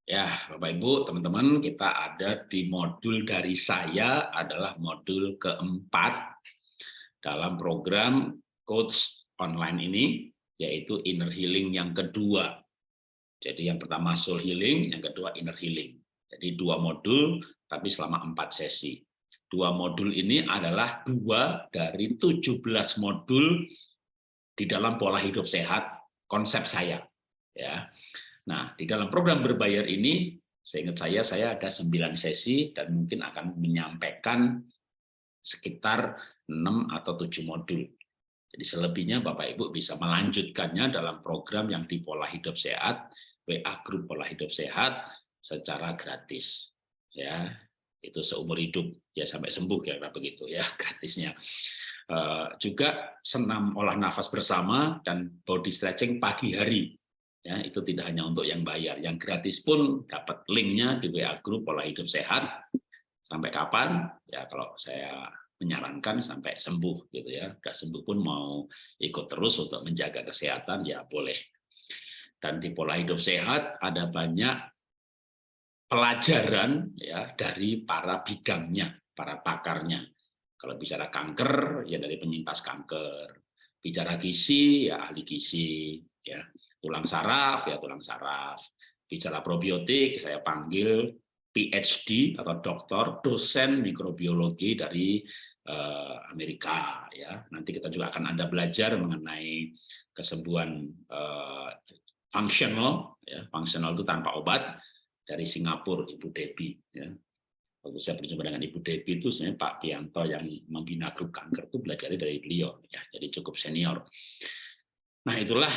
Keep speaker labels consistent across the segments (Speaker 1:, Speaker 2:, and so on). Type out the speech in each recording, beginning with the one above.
Speaker 1: Ya, Bapak Ibu, teman-teman, kita ada di modul dari saya adalah modul keempat dalam program Coach Online ini, yaitu Inner Healing yang kedua. Jadi yang pertama Soul Healing, yang kedua Inner Healing. Jadi 2 modul, tapi selama 4 sesi. 2 modul ini adalah 2 dari 17 modul di dalam pola hidup sehat konsep saya. Ya. Nah, di dalam program berbayar ini, seingat saya ada 9 sesi dan mungkin akan menyampaikan sekitar 6 atau 7 modul. Jadi selebihnya Bapak Ibu bisa melanjutkannya dalam program yang di Pola Hidup Sehat, WA Grup Pola Hidup Sehat secara gratis. Ya, itu seumur hidup ya sampai sembuh ya begitu ya gratisnya. Juga senam olah nafas bersama dan body stretching pagi hari. Ya, itu tidak hanya untuk yang bayar, yang gratis pun dapat linknya di WA Grup Pola Hidup Sehat. Sampai kapan? Ya kalau saya menyarankan sampai sembuh gitu ya. Udah sembuh pun mau ikut terus untuk menjaga kesehatan ya boleh. Dan di Pola Hidup Sehat ada banyak pelajaran ya dari para bidangnya, para pakarnya. Kalau bicara kanker ya dari penyintas kanker, bicara gizi ya ahli gizi, ya tulang saraf ya tulang saraf, bicara probiotik saya panggil PhD atau doktor dosen mikrobiologi dari Amerika ya. Nanti kita juga akan ada belajar mengenai kesembuhan fungsional ya, fungsional itu tanpa obat dari Singapura, Ibu Debbie. Ya. Waktu saya berjumpa dengan Ibu Debbie itu sebenarnya Pak Pianto yang membina grup kanker itu belajar dari beliau, ya, jadi cukup senior. Nah itulah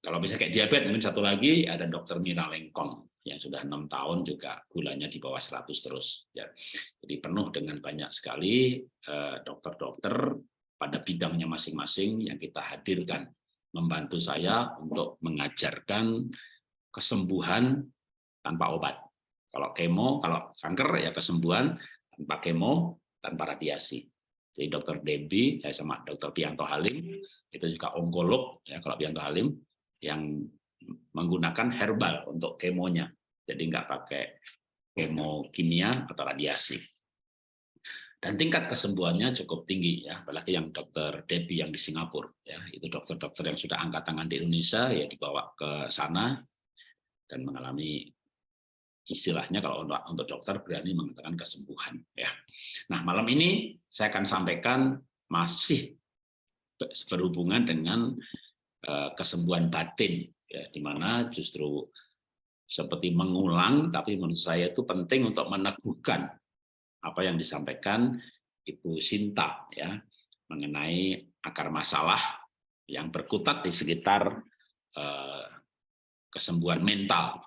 Speaker 1: kalau bisa kayak diabetes mungkin satu lagi ada Dokter Mira Lengkong yang sudah 6 tahun juga gulanya di bawah 100 terus. Ya. Jadi penuh dengan banyak sekali dokter-dokter pada bidangnya masing-masing yang kita hadirkan membantu saya untuk mengajarkan kesembuhan tanpa obat. Kalau kemo, kalau kanker ya kesembuhan tanpa kemo, tanpa radiasi. Jadi Dokter Debbie sama Dokter Pianto Halim itu juga onkolog ya kalau Pianto Halim yang menggunakan herbal untuk kemonya. Jadi nggak pakai kemo kimia atau radiasi. Dan tingkat kesembuhannya cukup tinggi ya, apalagi yang Dokter Debbie yang di Singapura ya, itu dokter-dokter yang sudah angkat tangan di Indonesia ya dibawa ke sana dan mengalami istilahnya kalau untuk dokter berani mengatakan kesembuhan ya. Nah, malam ini saya akan sampaikan masih berhubungan dengan kesembuhan batin ya, di mana justru seperti mengulang tapi menurut saya itu penting untuk meneguhkan apa yang disampaikan Ibu Sinta ya mengenai akar masalah yang berkutat di sekitar kesembuhan mental.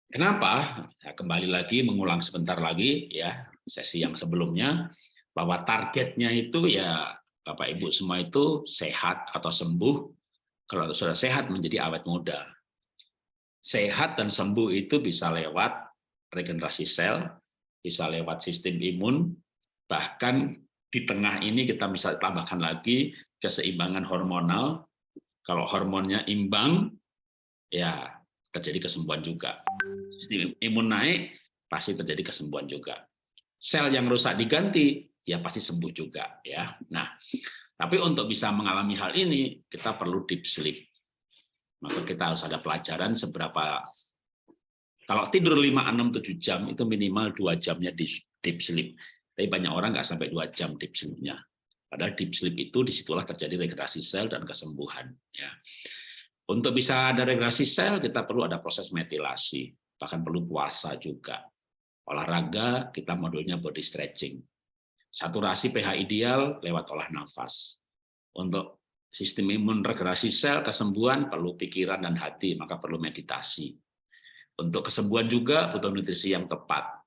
Speaker 1: Kenapa? Ya, kembali lagi mengulang sebentar lagi ya sesi yang sebelumnya bahwa targetnya itu ya Bapak Ibu semua itu sehat atau sembuh. Kalau sudah sehat menjadi awet muda. Sehat dan sembuh itu bisa lewat regenerasi sel, bisa lewat sistem imun, bahkan di tengah ini kita bisa tambahkan lagi keseimbangan hormonal. Kalau hormonnya imbang, ya terjadi kesembuhan juga. Sistem imun naik, pasti terjadi kesembuhan juga. Sel yang rusak diganti, ya pasti sembuh juga. Ya. Nah, tapi untuk bisa mengalami hal ini, kita perlu deep sleep. Maka kita harus ada pelajaran seberapa, kalau tidur 5, 6, 7 jam, itu minimal 2 jamnya di deep sleep. Tapi banyak orang nggak sampai 2 jam deep sleep-nya. Padahal deep sleep itu disitulah terjadi regenerasi sel dan kesembuhan. Ya. Untuk bisa ada regenerasi sel, kita perlu ada proses metilasi, bahkan perlu puasa juga. Olahraga, kita modulnya body stretching. Saturasi pH ideal lewat olah nafas. Untuk sistem imun regenerasi sel, kesembuhan perlu pikiran dan hati, maka perlu meditasi. Untuk kesembuhan juga butuh nutrisi yang tepat.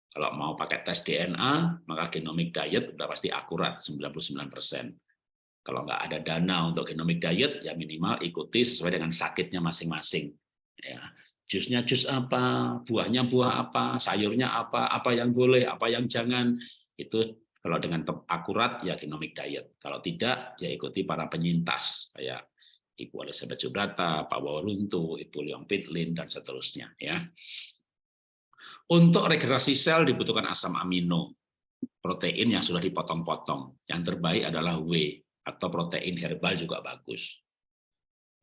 Speaker 1: Kalau mau pakai tes DNA, maka genomic diet sudah pasti akurat, 99%. Kalau nggak ada dana untuk genomic diet, ya minimal ikuti sesuai dengan sakitnya masing-masing. Ya. Jusnya jus apa, buahnya buah apa, sayurnya apa yang boleh, apa yang jangan. Itu kalau dengan akurat, ya genomic diet. Kalau tidak, ya ikuti para penyintas. Kayak Ibu Elizabeth Subrata, Pak Wauruntu, Ibu Leong Pitlin, dan seterusnya. Ya. Untuk regenerasi sel dibutuhkan asam amino, protein yang sudah dipotong-potong. Yang terbaik adalah whey atau protein herbal juga bagus.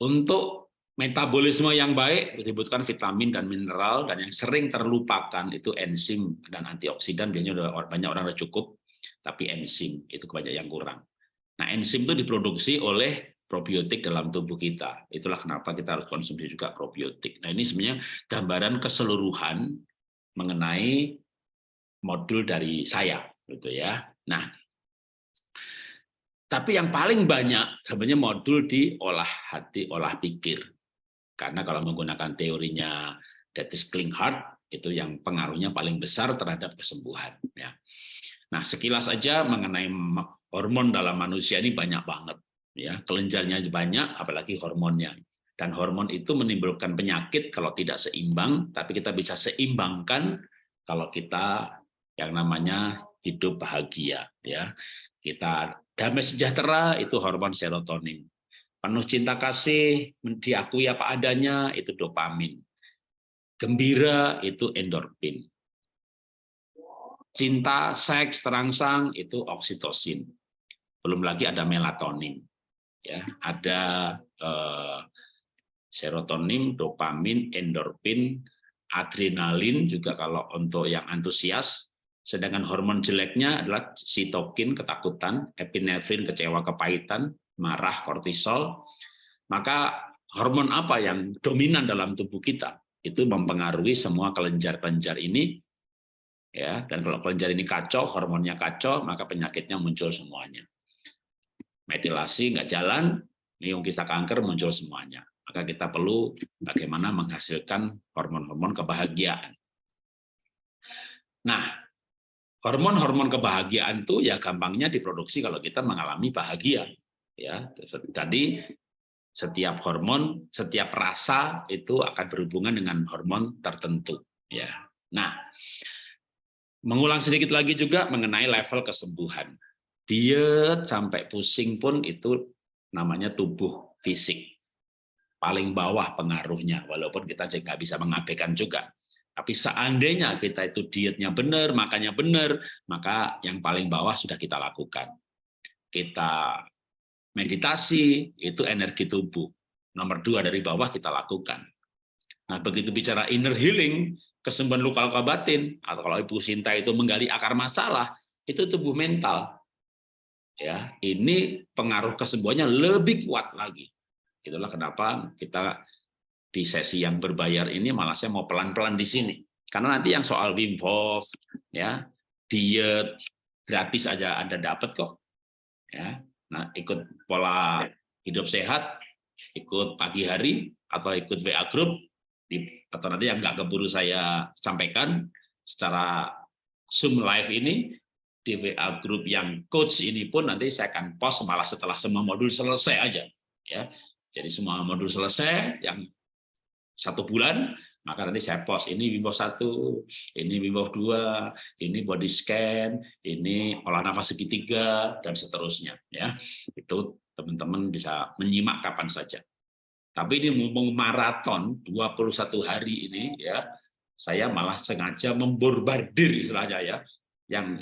Speaker 1: Untuk metabolisme yang baik dibutuhkan vitamin dan mineral, dan yang sering terlupakan itu enzim dan antioksidan. Biasanya banyak orang udah cukup, tapi enzim itu banyak yang kurang. Nah, enzim itu diproduksi oleh probiotik dalam tubuh kita. Itulah kenapa kita harus konsumsi juga probiotik. Nah, ini sebenarnya gambaran keseluruhan mengenai modul dari saya, gitu ya. Nah, tapi yang paling banyak sebenarnya modul di olah hati, olah pikir. Karena kalau menggunakan teorinya Dietrich Klinghardt, itu yang pengaruhnya paling besar terhadap kesembuhan. Ya. Nah, sekilas saja mengenai hormon dalam manusia ini banyak banget. Ya, kelenjarnya banyak, apalagi hormonnya. Dan hormon itu menimbulkan penyakit kalau tidak seimbang, tapi kita bisa seimbangkan kalau kita yang namanya hidup bahagia. Ya, kita damai sejahtera itu hormon serotonin. Penuh cinta kasih, diakui apa adanya, itu dopamin. Gembira, itu endorfin. Cinta, seks, terangsang, itu oksitosin. Belum lagi ada melatonin. Ya, ada serotonin, dopamin, endorfin, adrenalin juga kalau untuk yang antusias. Sedangkan hormon jeleknya adalah sitokin, ketakutan, epinefrin, kecewa, kepahitan, marah, kortisol. Maka hormon apa yang dominan dalam tubuh kita itu mempengaruhi semua kelenjar-kelenjar ini, ya. Dan kalau kelenjar ini kacau, hormonnya kacau, maka penyakitnya muncul semuanya. Metilasi nggak jalan, liung kista kanker muncul semuanya. Maka kita perlu bagaimana menghasilkan hormon-hormon kebahagiaan. Nah, hormon-hormon kebahagiaan itu ya gampangnya diproduksi kalau kita mengalami bahagia. Ya, tadi setiap hormon, setiap rasa itu akan berhubungan dengan hormon tertentu. Ya, nah, mengulang sedikit lagi juga mengenai level kesembuhan. Diet sampai pusing pun itu namanya tubuh fisik. Paling bawah pengaruhnya, walaupun kita nggak bisa mengabaikan juga. Tapi seandainya kita itu dietnya benar, makannya benar, maka yang paling bawah sudah kita lakukan. Kita meditasi, itu energi tubuh. Nomor 2 dari bawah kita lakukan. Nah, begitu bicara inner healing, kesembuhan luka-luka batin, atau kalau Ibu Sinta itu menggali akar masalah, itu tubuh mental. Ya, ini pengaruh kesembuhannya lebih kuat lagi. Itulah kenapa kita di sesi yang berbayar ini malah saya mau pelan-pelan di sini. Karena nanti yang soal Wim Hof, ya, diet gratis aja Anda dapat kok. Ya. Nah, ikut pola hidup sehat, ikut pagi hari atau ikut WA group atau nanti yang nggak keburu saya sampaikan secara Zoom live ini di WA group yang coach ini pun nanti saya akan post malah setelah semua modul selesai aja, ya. Jadi semua modul selesai yang 1 bulan, maka nanti saya post ini Wim Hof 1, ini Wim Hof 2, ini body scan, ini olah nafas segitiga, dan seterusnya. Ya, itu teman-teman bisa menyimak kapan saja. Tapi ini mumpung maraton 21 hari ini, ya, saya malah sengaja memborbardir istilahnya, ya,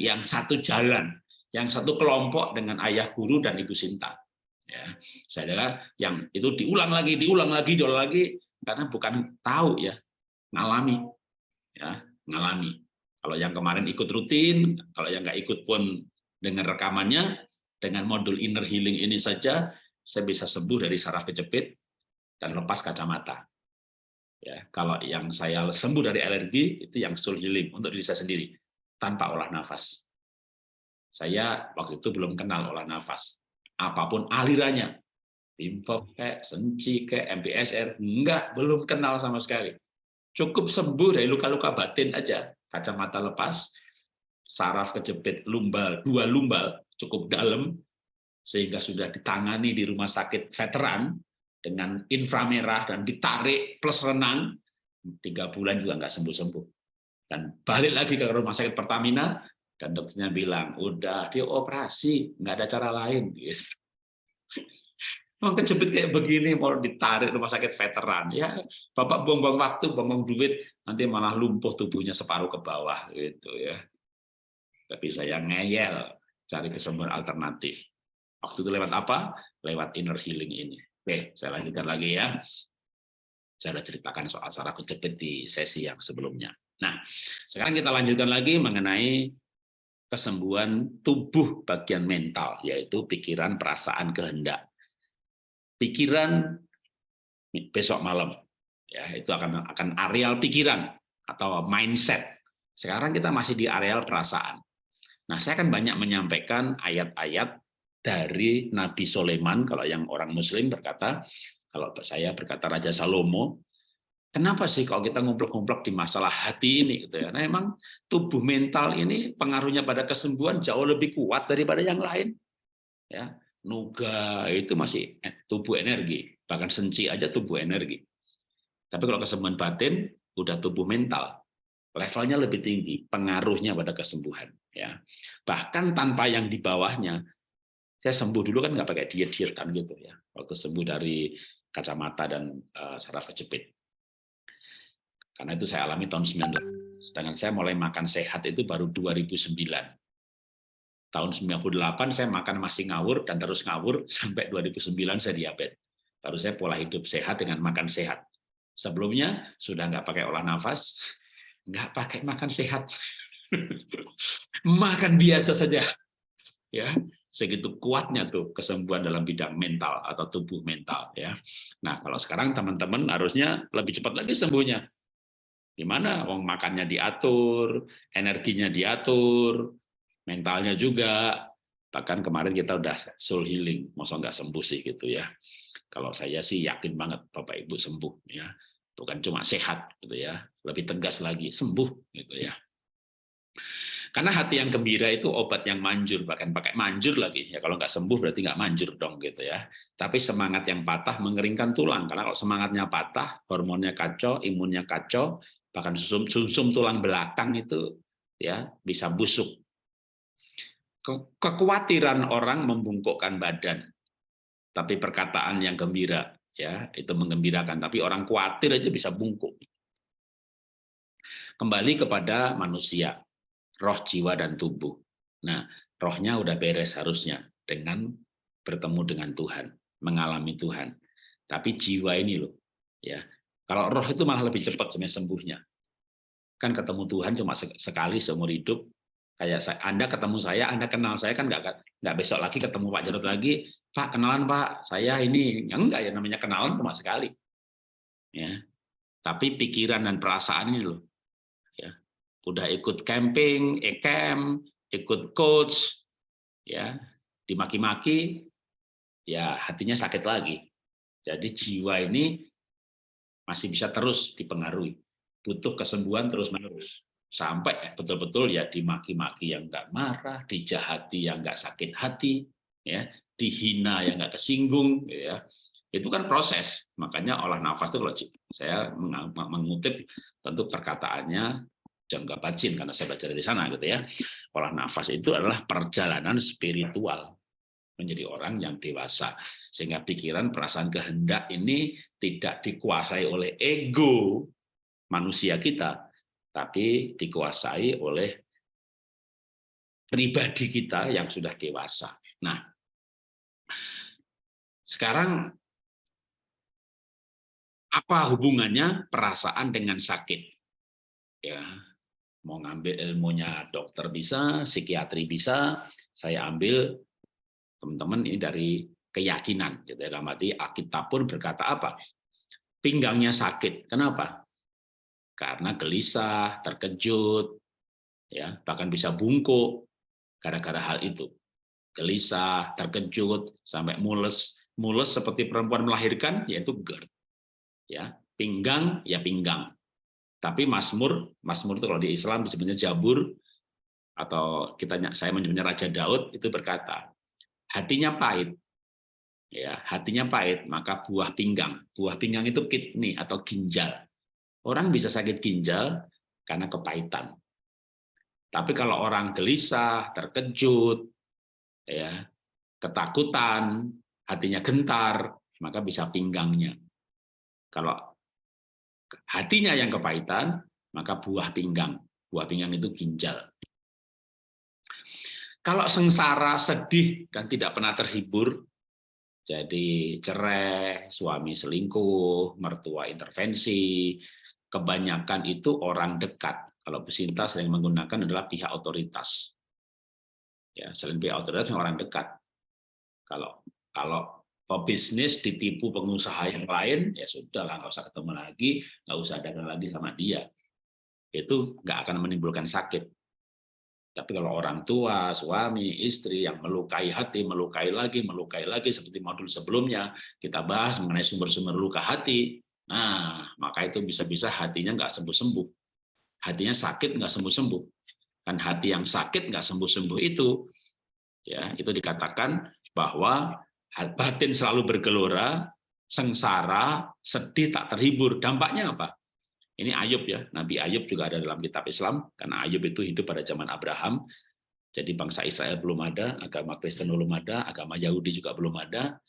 Speaker 1: yang satu jalan, yang satu kelompok dengan ayah guru dan Ibu Sinta. Ya, saya yang itu diulang lagi, karena bukan tahu, ya, ngalami, ya, ngalami. Kalau yang kemarin ikut rutin, kalau yang nggak ikut pun dengan rekamannya, dengan modul inner healing ini saja saya bisa sembuh dari saraf kejepit dan lepas kacamata. Ya, kalau yang saya sembuh dari alergi itu yang soul healing untuk diri saya sendiri tanpa olah nafas. Saya waktu itu belum kenal olah nafas. Apapun alirannya, Wim Hof kayak Senci kayak MBSR, belum kenal sama sekali. Cukup sembuh dari luka-luka batin aja, kacamata lepas, saraf kejepit lumbal, 2 lumbal cukup dalam, sehingga sudah ditangani di rumah sakit veteran dengan inframerah dan ditarik plus renang, 3 bulan juga nggak sembuh-sembuh. Dan balik lagi ke rumah sakit Pertamina, dan dokternya bilang, udah dioperasi, nggak ada cara lain. Mau kejepit kayak begini, mau ditarik rumah sakit veteran, ya Bapak buang-buang waktu, buang-buang duit, nanti malah lumpuh tubuhnya separuh ke bawah gitu ya. Tapi saya ngeyel cari kesembuhan alternatif. Waktu itu lewat apa? Lewat inner healing ini. Oke, saya lanjutkan lagi ya. Saya sudah ceritakan soal saraf kejepit di sesi yang sebelumnya. Nah, sekarang kita lanjutkan lagi mengenai kesembuhan tubuh bagian mental, yaitu pikiran, perasaan, kehendak. Pikiran besok malam, ya itu akan areal pikiran atau mindset. Sekarang kita masih di areal perasaan. Nah, saya akan banyak menyampaikan ayat-ayat dari Nabi Sulaiman, kalau yang orang Muslim berkata, kalau saya berkata Raja Salomo, kenapa sih kalau kita ngumpul-ngumpul di masalah hati ini gitu ya? Nah, emang tubuh mental ini pengaruhnya pada kesembuhan jauh lebih kuat daripada yang lain. Ya, nuga itu masih tubuh energi, bahkan senci aja tubuh energi. Tapi kalau kesembuhan batin udah tubuh mental, levelnya lebih tinggi, pengaruhnya pada kesembuhan. Ya, bahkan tanpa yang di bawahnya, saya sembuh dulu kan nggak pakai diet kan gitu ya. Waktu sembuh dari kacamata dan saraf kejepit. Karena itu saya alami tahun 98. Sedangkan saya mulai makan sehat itu baru 2009. Tahun 98 saya makan masih ngawur dan terus ngawur sampai 2009 saya diabetes. Baru saya pola hidup sehat dengan makan sehat. Sebelumnya sudah nggak pakai olah nafas, nggak pakai makan sehat, makan biasa saja. Ya, segitu kuatnya tuh kesembuhan dalam bidang mental atau tubuh mental ya. Nah, kalau sekarang teman-teman harusnya lebih cepat lagi sembuhnya. Di mana wong makannya diatur, energinya diatur, mentalnya juga. Bahkan kemarin kita udah soul healing, masa nggak sembuh sih gitu ya. Kalau saya sih yakin banget Bapak Ibu sembuh ya. Bukan cuma sehat gitu ya, lebih tegas lagi sembuh gitu ya. Karena hati yang gembira itu obat yang manjur, bahkan pakai manjur lagi. Ya kalau nggak sembuh berarti nggak manjur dong gitu ya. Tapi semangat yang patah mengeringkan tulang. Karena kalau semangatnya patah, hormonnya kacau, imunnya kacau, bahkan sumsum tulang belakang itu ya bisa busuk. Kekhawatiran orang membungkukkan badan, tapi perkataan yang gembira ya itu menggembirakan. Tapi orang khawatir aja bisa bungkuk. Kembali kepada manusia, roh, jiwa, dan tubuh. Nah, rohnya udah beres harusnya dengan bertemu dengan Tuhan, mengalami Tuhan. Tapi jiwa ini loh, ya. Kalau roh itu malah lebih cepat sebenarnya sembuhnya. Kan ketemu Tuhan cuma sekali seumur hidup. Kayak Anda ketemu saya, Anda kenal saya kan nggak besok lagi ketemu Pak Jarod lagi, Pak kenalan Pak, saya ini enggak ya namanya kenalan cuma sekali. Ya. Tapi pikiran dan perasaan ini loh, ya udah ikut camping, camp, ikut coach, ya dimaki-maki, ya hatinya sakit lagi. Jadi jiwa ini masih bisa terus dipengaruhi, butuh kesembuhan terus-menerus sampai betul-betul ya dimaki-maki yang nggak marah, dijahati yang nggak sakit hati, ya dihina yang nggak kesinggung, ya itu kan proses. Makanya olah nafas itu kalau saya mengutip tentu perkataannya Jangga Bacin karena saya baca dari sana gitu ya. Olah nafas itu adalah perjalanan spiritual menjadi orang yang dewasa sehingga pikiran, perasaan, kehendak ini tidak dikuasai oleh ego manusia kita, tapi dikuasai oleh pribadi kita yang sudah dewasa. Nah, sekarang apa hubungannya perasaan dengan sakit? Ya, mau ngambil ilmunya dokter bisa, psikiatri bisa, saya ambil teman-teman ini dari keyakinan. Gitu. Dalam arti Alkitab pun berkata apa? Pinggangnya sakit. Kenapa? Karena gelisah, terkejut, ya bahkan bisa bungkuk gara-gara hal itu. Gelisah, terkejut, sampai mules. Mules seperti perempuan melahirkan, yaitu GERD. Ya, pinggang, ya pinggang. Tapi Mazmur itu kalau di Islam disebutnya Jabur, atau saya menyebutnya Raja Daud, itu berkata, hatinya pahit, ya hatinya pahit, maka buah pinggang itu kidney atau ginjal. Orang bisa sakit ginjal karena kepahitan. Tapi kalau orang gelisah, terkejut, ya ketakutan, hatinya gentar, maka bisa pinggangnya. Kalau hatinya yang kepahitan, maka buah pinggang. Buah pinggang itu ginjal. Kalau sengsara, sedih, dan tidak pernah terhibur, jadi cerai, suami selingkuh, mertua intervensi, kebanyakan itu orang dekat. Kalau pecinta sering menggunakan adalah pihak otoritas. Ya, selain pihak otoritas yang orang dekat. Kalau pebisnis ditipu pengusaha yang lain, ya sudah lah, nggak usah ketemu lagi, nggak usah dagang lagi sama dia. Itu nggak akan menimbulkan sakit. Tapi kalau orang tua, suami, istri yang melukai hati, melukai lagi, seperti modul sebelumnya, kita bahas mengenai sumber-sumber luka hati. Nah, maka itu bisa-bisa hatinya nggak sembuh-sembuh. Hatinya sakit nggak sembuh-sembuh. Kan hati yang sakit nggak sembuh-sembuh itu, ya itu dikatakan bahwa batin selalu bergelora, sengsara, sedih, tak terhibur. Dampaknya apa? Ini Ayub ya, Nabi Ayub juga ada dalam kitab Islam, karena Ayub itu hidup pada zaman Abraham, jadi bangsa Israel belum ada, agama Kristen belum ada, agama Yahudi juga belum ada,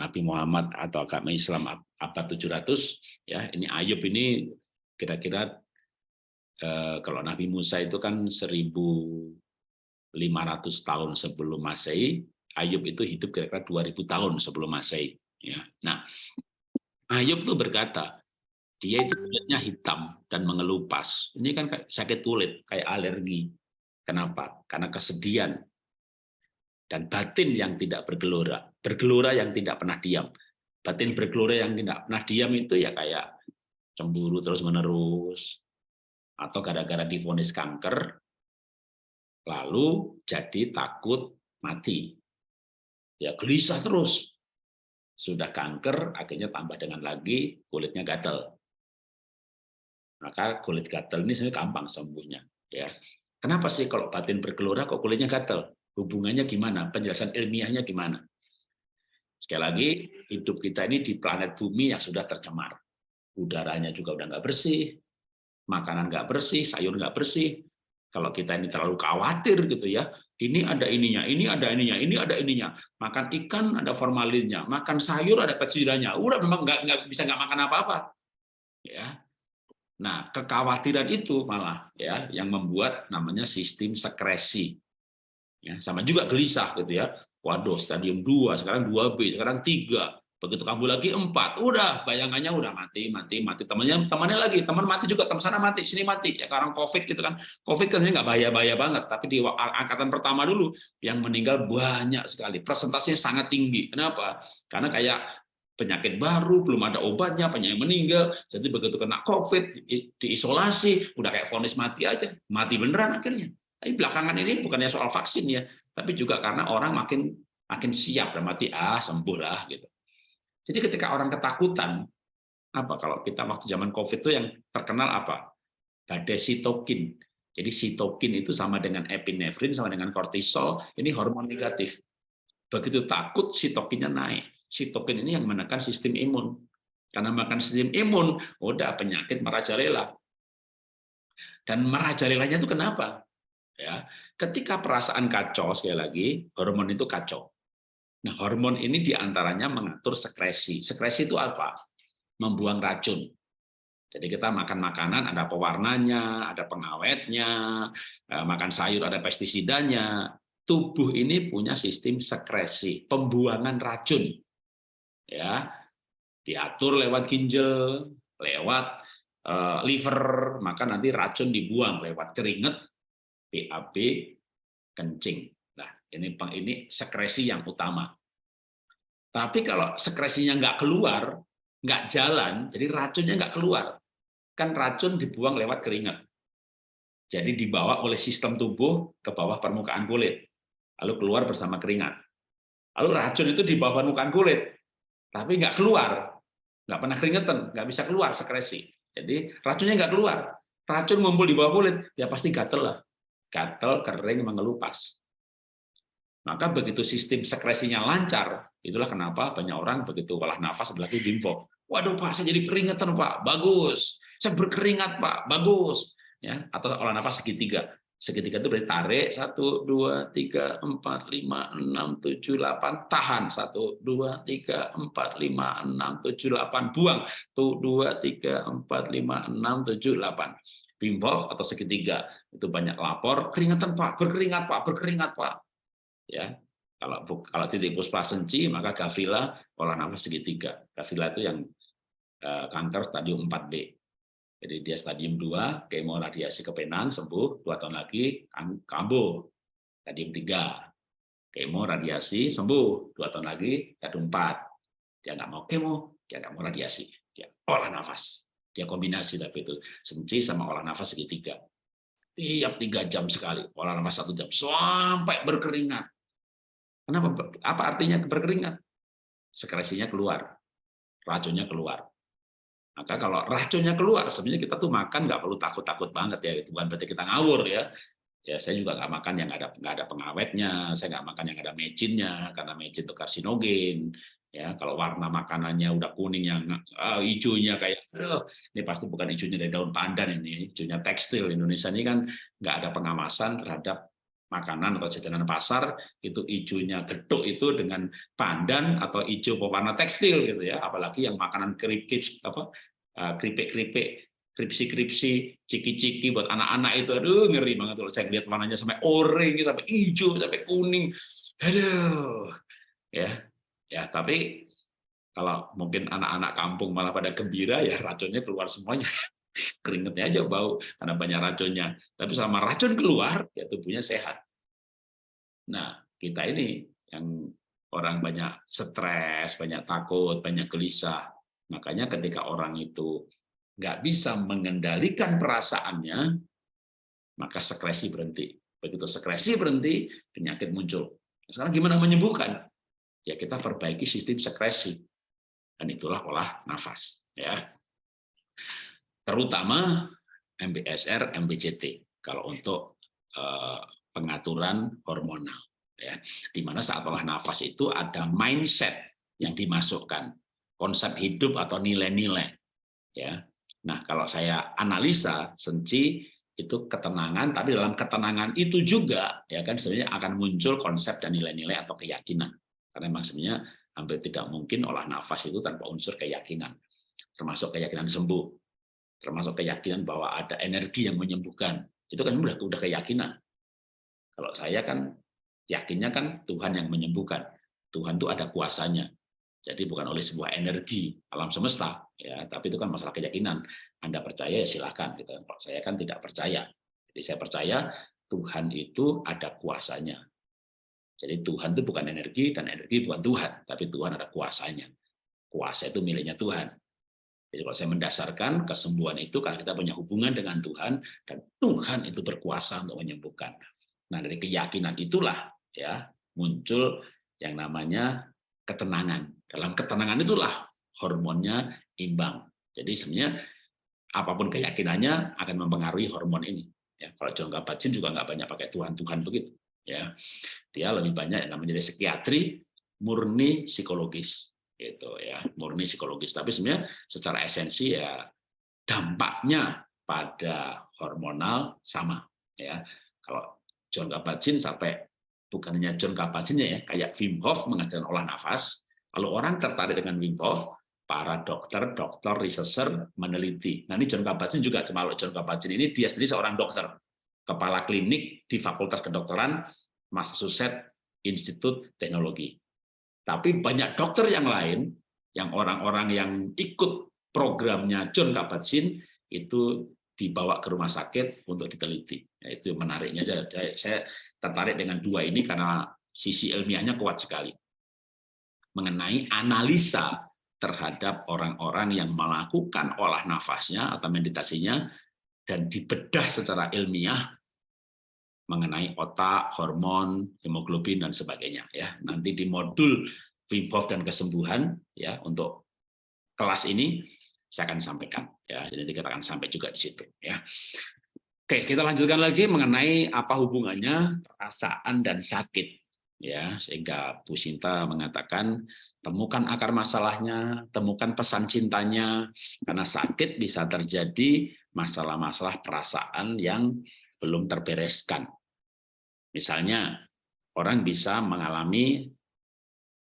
Speaker 1: Nabi Muhammad atau agama Islam abad 700, ya ini Ayub ini kira-kira kalau Nabi Musa itu kan 1500 tahun sebelum Masehi, Ayub itu hidup kira-kira 2000 tahun sebelum Masehi. Ya. Nah, Ayub itu berkata, dia itu kulitnya hitam dan mengelupas. Ini kan sakit kulit, kayak alergi. Kenapa? Karena kesedihan dan batin yang tidak bergelora. Bergelora yang tidak pernah diam. Batin bergelora yang tidak pernah diam itu ya kayak cemburu terus-menerus, atau gara-gara divonis kanker, lalu jadi takut mati. Ya gelisah terus. Sudah kanker, akhirnya tambah dengan lagi kulitnya gatal. Maka kulit gatal ini sebenarnya gampang sembuhnya. Ya. Kenapa sih kalau batin bergelora kok kulitnya gatal? Hubungannya gimana? Penjelasan ilmiahnya gimana? Sekali lagi, hidup kita ini di planet bumi yang sudah tercemar. Udaranya juga udah nggak bersih, makanan nggak bersih, sayur nggak bersih. Kalau kita ini terlalu khawatir gitu ya, ini ada ininya, ini ada ininya, ini ada ininya. Makan ikan ada formalinnya, makan sayur ada pestisidanya. Udah memang nggak bisa nggak makan apa-apa. Ya. Nah, kekhawatiran itu malah ya yang membuat namanya sistem sekresi. Ya, sama juga gelisah gitu ya. Waduh, stadium 2, sekarang 2B, sekarang 3. Begitu kambuh lagi 4. Udah, bayangannya udah mati. Temannya lagi, teman mati juga, teman sana mati, sini mati. Ya sekarang Covid gitu kan. Covid kan nggak bahaya-bahaya banget, tapi di angkatan pertama dulu yang meninggal banyak sekali. Presentasinya sangat tinggi. Kenapa? Karena kayak penyakit baru, belum ada obatnya, banyak yang meninggal, jadi begitu kena COVID, diisolasi, udah kayak vonis mati aja, mati beneran akhirnya. Tapi belakangan ini bukannya soal vaksin ya, tapi juga karena orang makin siap dan mati, sembuh lah gitu. Jadi ketika orang ketakutan, apa kalau kita waktu zaman COVID itu yang terkenal apa? Badai sitokin. Jadi sitokin itu sama dengan epinefrin, sama dengan kortisol, ini hormon negatif. Begitu takut, sitokinnya naik. Sitokin ini yang menekan sistem imun. Karena makan sistem imun, udah penyakit merajalela. Dan merajalelanya itu kenapa? Ya, ketika perasaan kacau, sekali lagi, hormon itu kacau. Nah, hormon ini diantaranya mengatur sekresi. Sekresi itu apa? Membuang racun. Jadi kita makan makanan ada pewarnanya, ada pengawetnya, makan sayur ada pestisidanya. Tubuh ini punya sistem sekresi, pembuangan racun. Ya, diatur lewat ginjal, lewat liver, maka nanti racun dibuang lewat keringat, BAB, kencing. Nah, ini sekresi yang utama. Tapi kalau sekresinya nggak keluar, nggak jalan, jadi racunnya nggak keluar. Kan racun dibuang lewat keringat. Jadi dibawa oleh sistem tubuh ke bawah permukaan kulit, lalu keluar bersama keringat. Lalu racun itu di bawah permukaan kulit, tapi nggak keluar, nggak pernah keringetan, nggak bisa keluar sekresi. Jadi racunnya nggak keluar, racun ngumpul di bawah kulit, ya pasti gatel lah, gatel, kering, mengelupas. Maka begitu sistem sekresinya lancar, itulah kenapa banyak orang begitu olah nafas apalagi dimfov. Waduh Pak, saya jadi keringetan Pak, bagus. Saya berkeringat Pak, bagus. Ya, atau olah nafas segitiga. Segitiga itu berarti tarik 1, 2, 3, 4, 5, 6, 7, 8, tahan 1, 2, 3, 4, 5, 6, 7, 8, buang 1, 2, 3, 4, 5, 6, 7, 8. Wim Hof atau segitiga itu banyak lapor, keringatan Pak, berkeringat Pak. Ya, kalau titik puspa senci maka Gavila olah nafas segitiga. Gavila itu yang kanker stadium 4B. Jadi dia stadium 2, kemo radiasi ke penang, sembuh, 2 tahun lagi kambuh. Stadium 3, kemo radiasi, sembuh, 2 tahun lagi, stadium 4. Dia nggak mau kemo, dia nggak mau radiasi. Dia olah nafas. Dia kombinasi, tapi itu senci sama olah nafas segitiga. Tiap 3 jam sekali, olah nafas 1 jam, sampai berkeringat. Kenapa? Apa artinya berkeringat? Sekresinya keluar, racunnya keluar. Maka kalau racunnya keluar, sebenarnya kita tuh makan nggak perlu takut-takut banget ya, bukan berarti kita ngawur ya. Ya saya juga nggak makan yang nggak ada pengawetnya, saya nggak makan yang ada mecinnya karena mecin itu karsinogen. Ya kalau warna makanannya udah kuning yang hijaunya kayak, ini pasti bukan hijaunya dari daun pandan ini, hijaunya tekstil. Indonesia ini kan nggak ada pengawasan terhadap makanan atau jajanan pasar, itu hijaunya geduk itu dengan pandan atau hijau pewarna tekstil gitu ya, apalagi yang makanan keripik apa keripik-keripik, kripsi-kripsi, ciki-ciki buat anak-anak itu, aduh ngeri banget kalau saya lihat warnanya sampai oranye, sampai hijau, sampai kuning, aduh ya ya. Tapi kalau mungkin anak-anak kampung malah pada gembira ya, racunnya keluar semuanya. Keringetnya aja bau karena banyak racunnya. Tapi sama racun keluar, ya tubuhnya sehat. Nah, kita ini yang orang banyak stres, banyak takut, banyak gelisah. Makanya ketika orang itu nggak bisa mengendalikan perasaannya, maka sekresi berhenti. Begitu sekresi berhenti, penyakit muncul. Sekarang gimana menyembuhkan? Ya kita perbaiki sistem sekresi. Dan itulah olah nafas. Ya. Terutama MBSR, MBCT kalau untuk pengaturan hormonal, ya, di mana saat olah nafas itu ada mindset yang dimasukkan, konsep hidup atau nilai-nilai, ya. Nah kalau saya analisa senci itu ketenangan, tapi dalam ketenangan itu juga ya kan sebenarnya akan muncul konsep dan nilai-nilai atau keyakinan, karena memang sebenarnya hampir tidak mungkin olah nafas itu tanpa unsur keyakinan, termasuk keyakinan sembuh, termasuk keyakinan bahwa ada energi yang menyembuhkan. Itu kan udah keyakinan. Kalau saya kan yakinnya kan Tuhan yang menyembuhkan. Tuhan itu ada kuasanya. Jadi bukan oleh sebuah energi alam semesta, ya, tapi itu kan masalah keyakinan. Anda percaya ya silakan. Gitu. Kalau saya kan tidak percaya. Jadi saya percaya Tuhan itu ada kuasanya. Jadi Tuhan itu bukan energi dan energi bukan Tuhan, tapi Tuhan ada kuasanya. Kuasa itu miliknya Tuhan. Jadi kalau saya mendasarkan kesembuhan itu karena kita punya hubungan dengan Tuhan dan Tuhan itu berkuasa untuk menyembuhkan. Nah, dari keyakinan itulah ya muncul yang namanya ketenangan. Dalam ketenangan itulah hormonnya imbang. Jadi sebenarnya apapun keyakinannya akan mempengaruhi hormon ini. Ya, kalau John Kabat-Zinn juga nggak banyak pakai Tuhan begitu. Ya, dia lebih banyak yang namanya psikiatri murni psikologis. Gitu ya, murni psikologis, tapi sebenarnya secara esensi ya dampaknya pada hormonal sama ya. Kalau John Kabat-Zinn sampai bukan hanya John Kabat-Zinn ya, kayak Wim Hof mengajarkan olah nafas, kalau orang tertarik dengan Wim Hof, para dokter, researcher meneliti. Nah ini John Kabat-Zinn juga, cuma John Kabat-Zinn ini dia sendiri seorang dokter, kepala klinik di Fakultas Kedokteran Massachusetts Institute Teknologi. Tapi banyak dokter yang lain, yang orang-orang yang ikut programnya John Kabat-Zinn itu dibawa ke rumah sakit untuk diteliti. Ya, itu menariknya aja. Saya tertarik dengan dua ini karena sisi ilmiahnya kuat sekali. Mengenai analisa terhadap orang-orang yang melakukan olah nafasnya atau meditasinya dan dibedah secara ilmiah mengenai otak, hormon, hemoglobin dan sebagainya ya. Nanti di modul Wim Hof dan kesembuhan ya untuk kelas ini saya akan sampaikan ya. Jadi kita akan sampai juga di situ ya. Oke, kita lanjutkan lagi mengenai apa hubungannya perasaan dan sakit ya, sehingga Bu Sinta mengatakan temukan akar masalahnya, temukan pesan cintanya, karena sakit bisa terjadi masalah-masalah perasaan yang belum terbereskan. Misalnya, orang bisa mengalami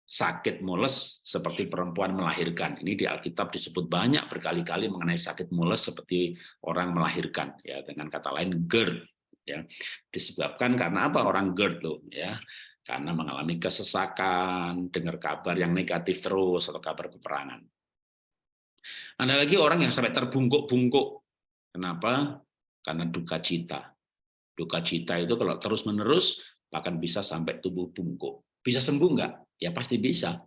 Speaker 1: sakit mules seperti perempuan melahirkan. Ini di Alkitab disebut banyak berkali-kali mengenai sakit mules seperti orang melahirkan, ya, dengan kata lain GERD, ya. Disebabkan karena apa orang GERD tuh, ya? Karena mengalami kesesakan, dengar kabar yang negatif terus atau kabar peperangan. Ada lagi orang yang sampai terbungkuk-bungkuk. Kenapa? Karena duka cita. Duka cita itu kalau terus-menerus bahkan bisa sampai tubuh bungkuk. Bisa sembuh nggak? Ya pasti bisa.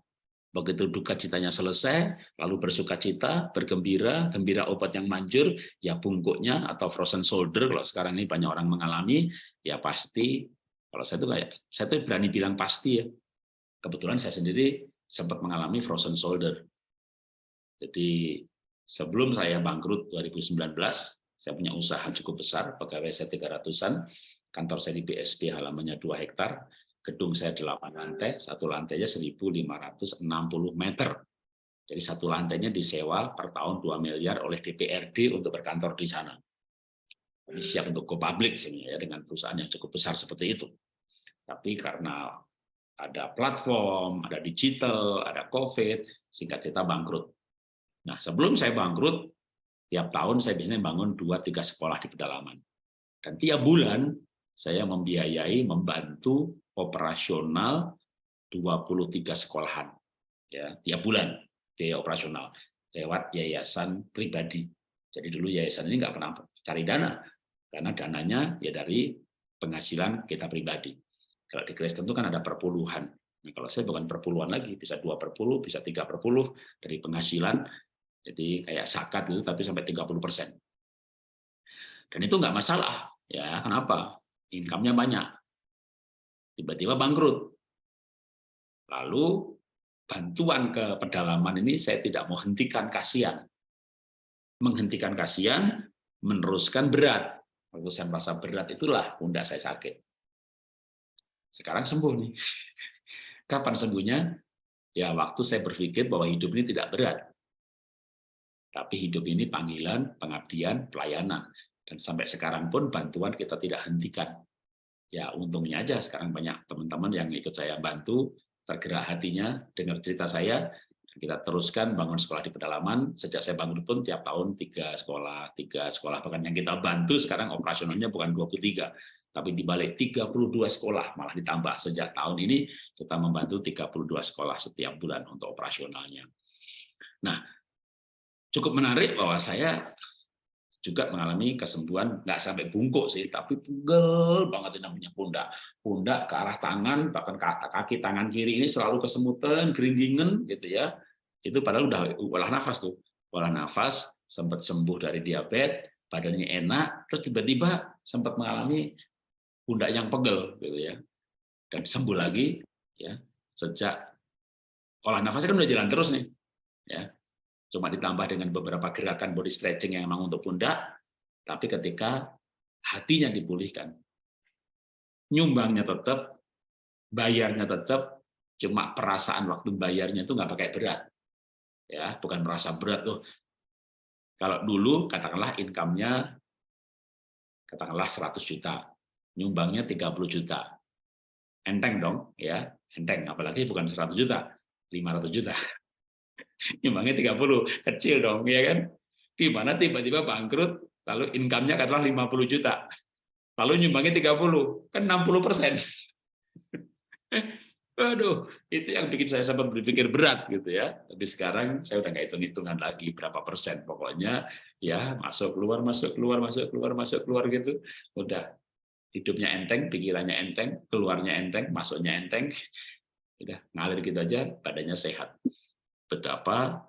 Speaker 1: Begitu duka citanya selesai, lalu bersuka cita, bergembira, gembira obat yang manjur, ya bungkuknya atau frozen shoulder, kalau sekarang ini banyak orang mengalami, ya pasti, kalau saya tuh berani bilang pasti ya. Kebetulan saya sendiri sempat mengalami frozen shoulder. Jadi sebelum saya bangkrut 2019, saya punya usaha cukup besar, pegawai saya 300-an, kantor saya di BSD halamannya 2 hektar, gedung saya 8 lantai, satu lantainya 1.560 meter. Jadi satu lantainya disewa per tahun 2 miliar oleh DPRD untuk berkantor di sana. Ini siap untuk go public sebenarnya dengan perusahaan yang cukup besar seperti itu. Tapi karena ada platform, ada digital, ada COVID, singkat cerita bangkrut. Nah, sebelum saya bangkrut, tiap tahun saya biasanya bangun 2-3 sekolah di pedalaman. Dan tiap bulan saya membantu operasional 23 sekolahan. Ya, tiap bulan biaya operasional lewat yayasan pribadi. Jadi dulu yayasan ini nggak pernah cari dana, karena dananya ya dari penghasilan kita pribadi. Kalau di Kristen itu kan ada perpuluhan. Nah, kalau saya bukan perpuluhan lagi, bisa 2/10, bisa 3/10 dari penghasilan. Jadi kayak zakat gitu, tapi sampai 30%. Dan itu nggak masalah, ya. Kenapa? Income-nya banyak. Tiba-tiba bangkrut. Lalu bantuan ke pedalaman ini saya tidak mau hentikan, kasihan. Menghentikan kasihan, meneruskan berat. Waktu saya merasa berat itulah pundak saya sakit. Sekarang sembuh nih. Kapan sembuhnya? Ya waktu saya berpikir bahwa hidup ini tidak berat. Tapi hidup ini panggilan, pengabdian, pelayanan. Dan sampai sekarang pun bantuan kita tidak hentikan. Ya untungnya aja sekarang banyak teman-teman yang ikut saya bantu, tergerak hatinya, dengar cerita saya, dan kita teruskan bangun sekolah di pedalaman. Sejak saya bangun pun tiap tahun 3 sekolah. Bahkan yang kita bantu sekarang operasionalnya bukan 23, tapi dibalik 32 sekolah, malah ditambah. Sejak tahun ini kita membantu 32 sekolah setiap bulan untuk operasionalnya. Nah, cukup menarik bahwa saya juga mengalami kesembuhan, nggak sampai bungkuk sih, tapi pegel banget namanya pundak ke arah tangan, bahkan kaki tangan kiri ini selalu kesemutan, geringgingan gitu ya. Itu padahal udah olah nafas tuh, olah nafas, sempat sembuh dari diabetes, badannya enak, terus tiba-tiba sempat mengalami pundak yang pegel gitu ya, dan sembuh lagi ya sejak olah nafasnya kan udah jalan terus nih ya. Cuma ditambah dengan beberapa gerakan body stretching yang memang untuk pundak, tapi ketika hatinya dipulihkan, nyumbangnya tetap, bayarnya tetap, cuma perasaan waktu bayarnya itu nggak pakai berat, ya bukan merasa berat tuh. Kalau dulu katakanlah income-nya katakanlah 100 juta, nyumbangnya 30 juta, enteng dong, ya enteng, apalagi bukan 100 juta, 500 juta. Nyumbangnya 30, kecil dong, ya kan? Gimana tiba-tiba bangkrut, lalu income-nya katakanlah 50 juta, lalu nyumbangnya 30, kan 60%. Aduh, itu yang bikin saya sempat berpikir berat gitu ya. Tapi sekarang saya udah nggak hitung-hitungan lagi berapa persen. Pokoknya ya masuk keluar, masuk keluar, masuk keluar, masuk keluar gitu. Udah hidupnya enteng, pikirannya enteng, keluarnya enteng, masuknya enteng. Udah ngalir gitu aja, badannya sehat. Betapa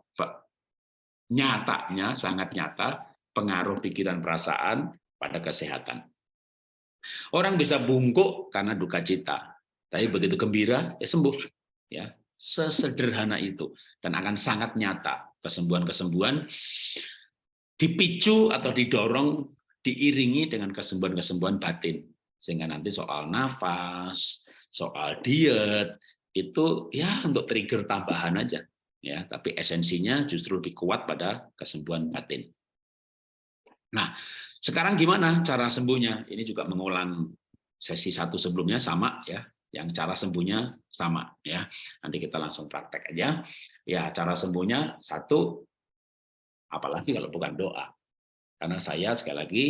Speaker 1: nyatanya, sangat nyata pengaruh pikiran perasaan pada kesehatan. Orang bisa bungkuk karena duka cita, tapi begitu gembira ya sembuh. Ya, sesederhana itu dan akan sangat nyata kesembuhan-kesembuhan dipicu atau didorong diiringi dengan kesembuhan-kesembuhan batin. Sehingga nanti soal nafas, soal diet itu ya untuk trigger tambahan aja. Ya, tapi esensinya justru lebih kuat pada kesembuhan batin. Nah, sekarang gimana cara sembuhnya? Ini juga mengulang sesi satu sebelumnya sama ya, yang cara sembuhnya sama ya. Nanti kita langsung praktek aja. Ya, cara sembuhnya satu, apalagi kalau bukan doa. Karena saya sekali lagi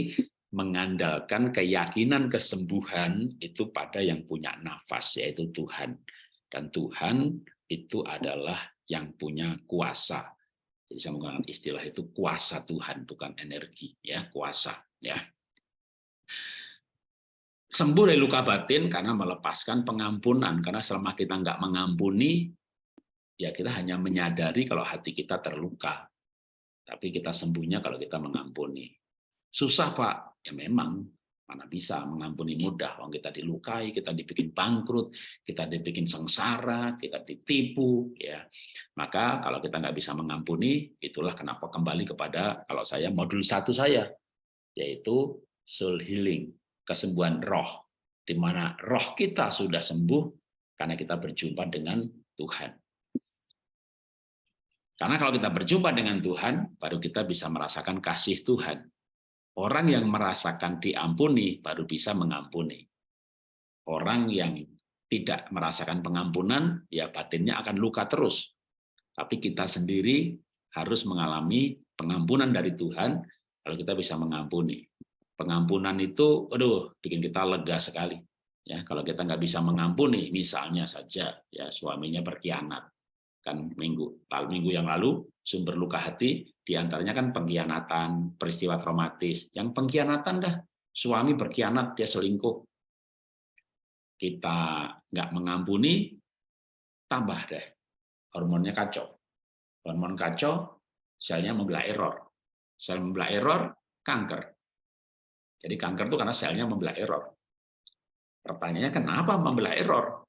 Speaker 1: mengandalkan keyakinan kesembuhan itu pada yang punya nafas, yaitu Tuhan. Dan Tuhan itu adalah yang punya kuasa. Jadi saya menggunakan istilah itu kuasa Tuhan, bukan energi, ya, kuasa. Ya. Sembuh dari luka batin karena melepaskan pengampunan. Karena selama kita nggak mengampuni, ya kita hanya menyadari kalau hati kita terluka. Tapi kita sembuhnya kalau kita mengampuni. Susah, Pak. Ya memang, mana bisa mengampuni mudah. Kalau kita dilukai, kita dibikin bangkrut, kita dibikin sengsara, kita ditipu. Ya, maka kalau kita nggak bisa mengampuni, itulah kenapa kembali kepada, kalau saya, modul 1 saya, yaitu soul healing, kesembuhan roh. Di mana roh kita sudah sembuh karena kita berjumpa dengan Tuhan. Karena kalau kita berjumpa dengan Tuhan, baru kita bisa merasakan kasih Tuhan. Orang yang merasakan diampuni baru bisa mengampuni. Orang yang tidak merasakan pengampunan, ya batinnya akan luka terus. Tapi kita sendiri harus mengalami pengampunan dari Tuhan, kalau kita bisa mengampuni. Pengampunan itu, aduh, bikin kita lega sekali. Ya, kalau kita nggak bisa mengampuni, misalnya saja, ya suaminya berkhianat, kan minggu yang lalu sumber luka hati diantaranya kan pengkhianatan, peristiwa traumatis. Yang pengkhianatan dah, suami berkhianat, dia selingkuh, kita nggak mengampuni, tambah deh hormonnya kacau. Hormon kacau, selnya membelah error. Sel membelah error, kanker. Jadi kanker itu karena selnya membelah error. Pertanyaannya kenapa membelah error?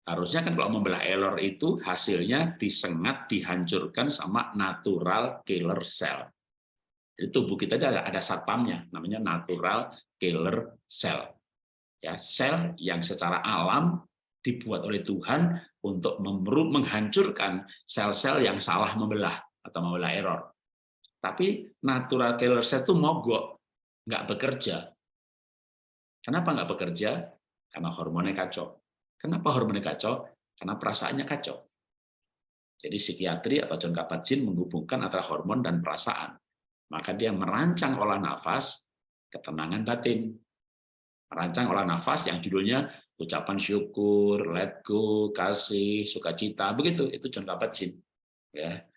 Speaker 1: Harusnya kan kalau membelah error itu hasilnya disengat, dihancurkan sama natural killer cell. Jadi tubuh kita ada satpamnya, namanya natural killer cell. Ya, sel yang secara alam dibuat oleh Tuhan untuk menghancurkan sel-sel yang salah membelah atau membelah error. Tapi natural killer cell itu mogok, nggak bekerja. Kenapa nggak bekerja? Karena hormonnya kacau. Kenapa hormonnya kacau? Karena perasaannya kacau. Jadi psikiatri atau John Kabat-Zinn menghubungkan antara hormon dan perasaan. Maka dia merancang olah nafas ketenangan batin. Merancang olah nafas yang judulnya ucapan syukur, let go, kasih, sukacita, begitu. Itu John Kabat-Zinn. Ya,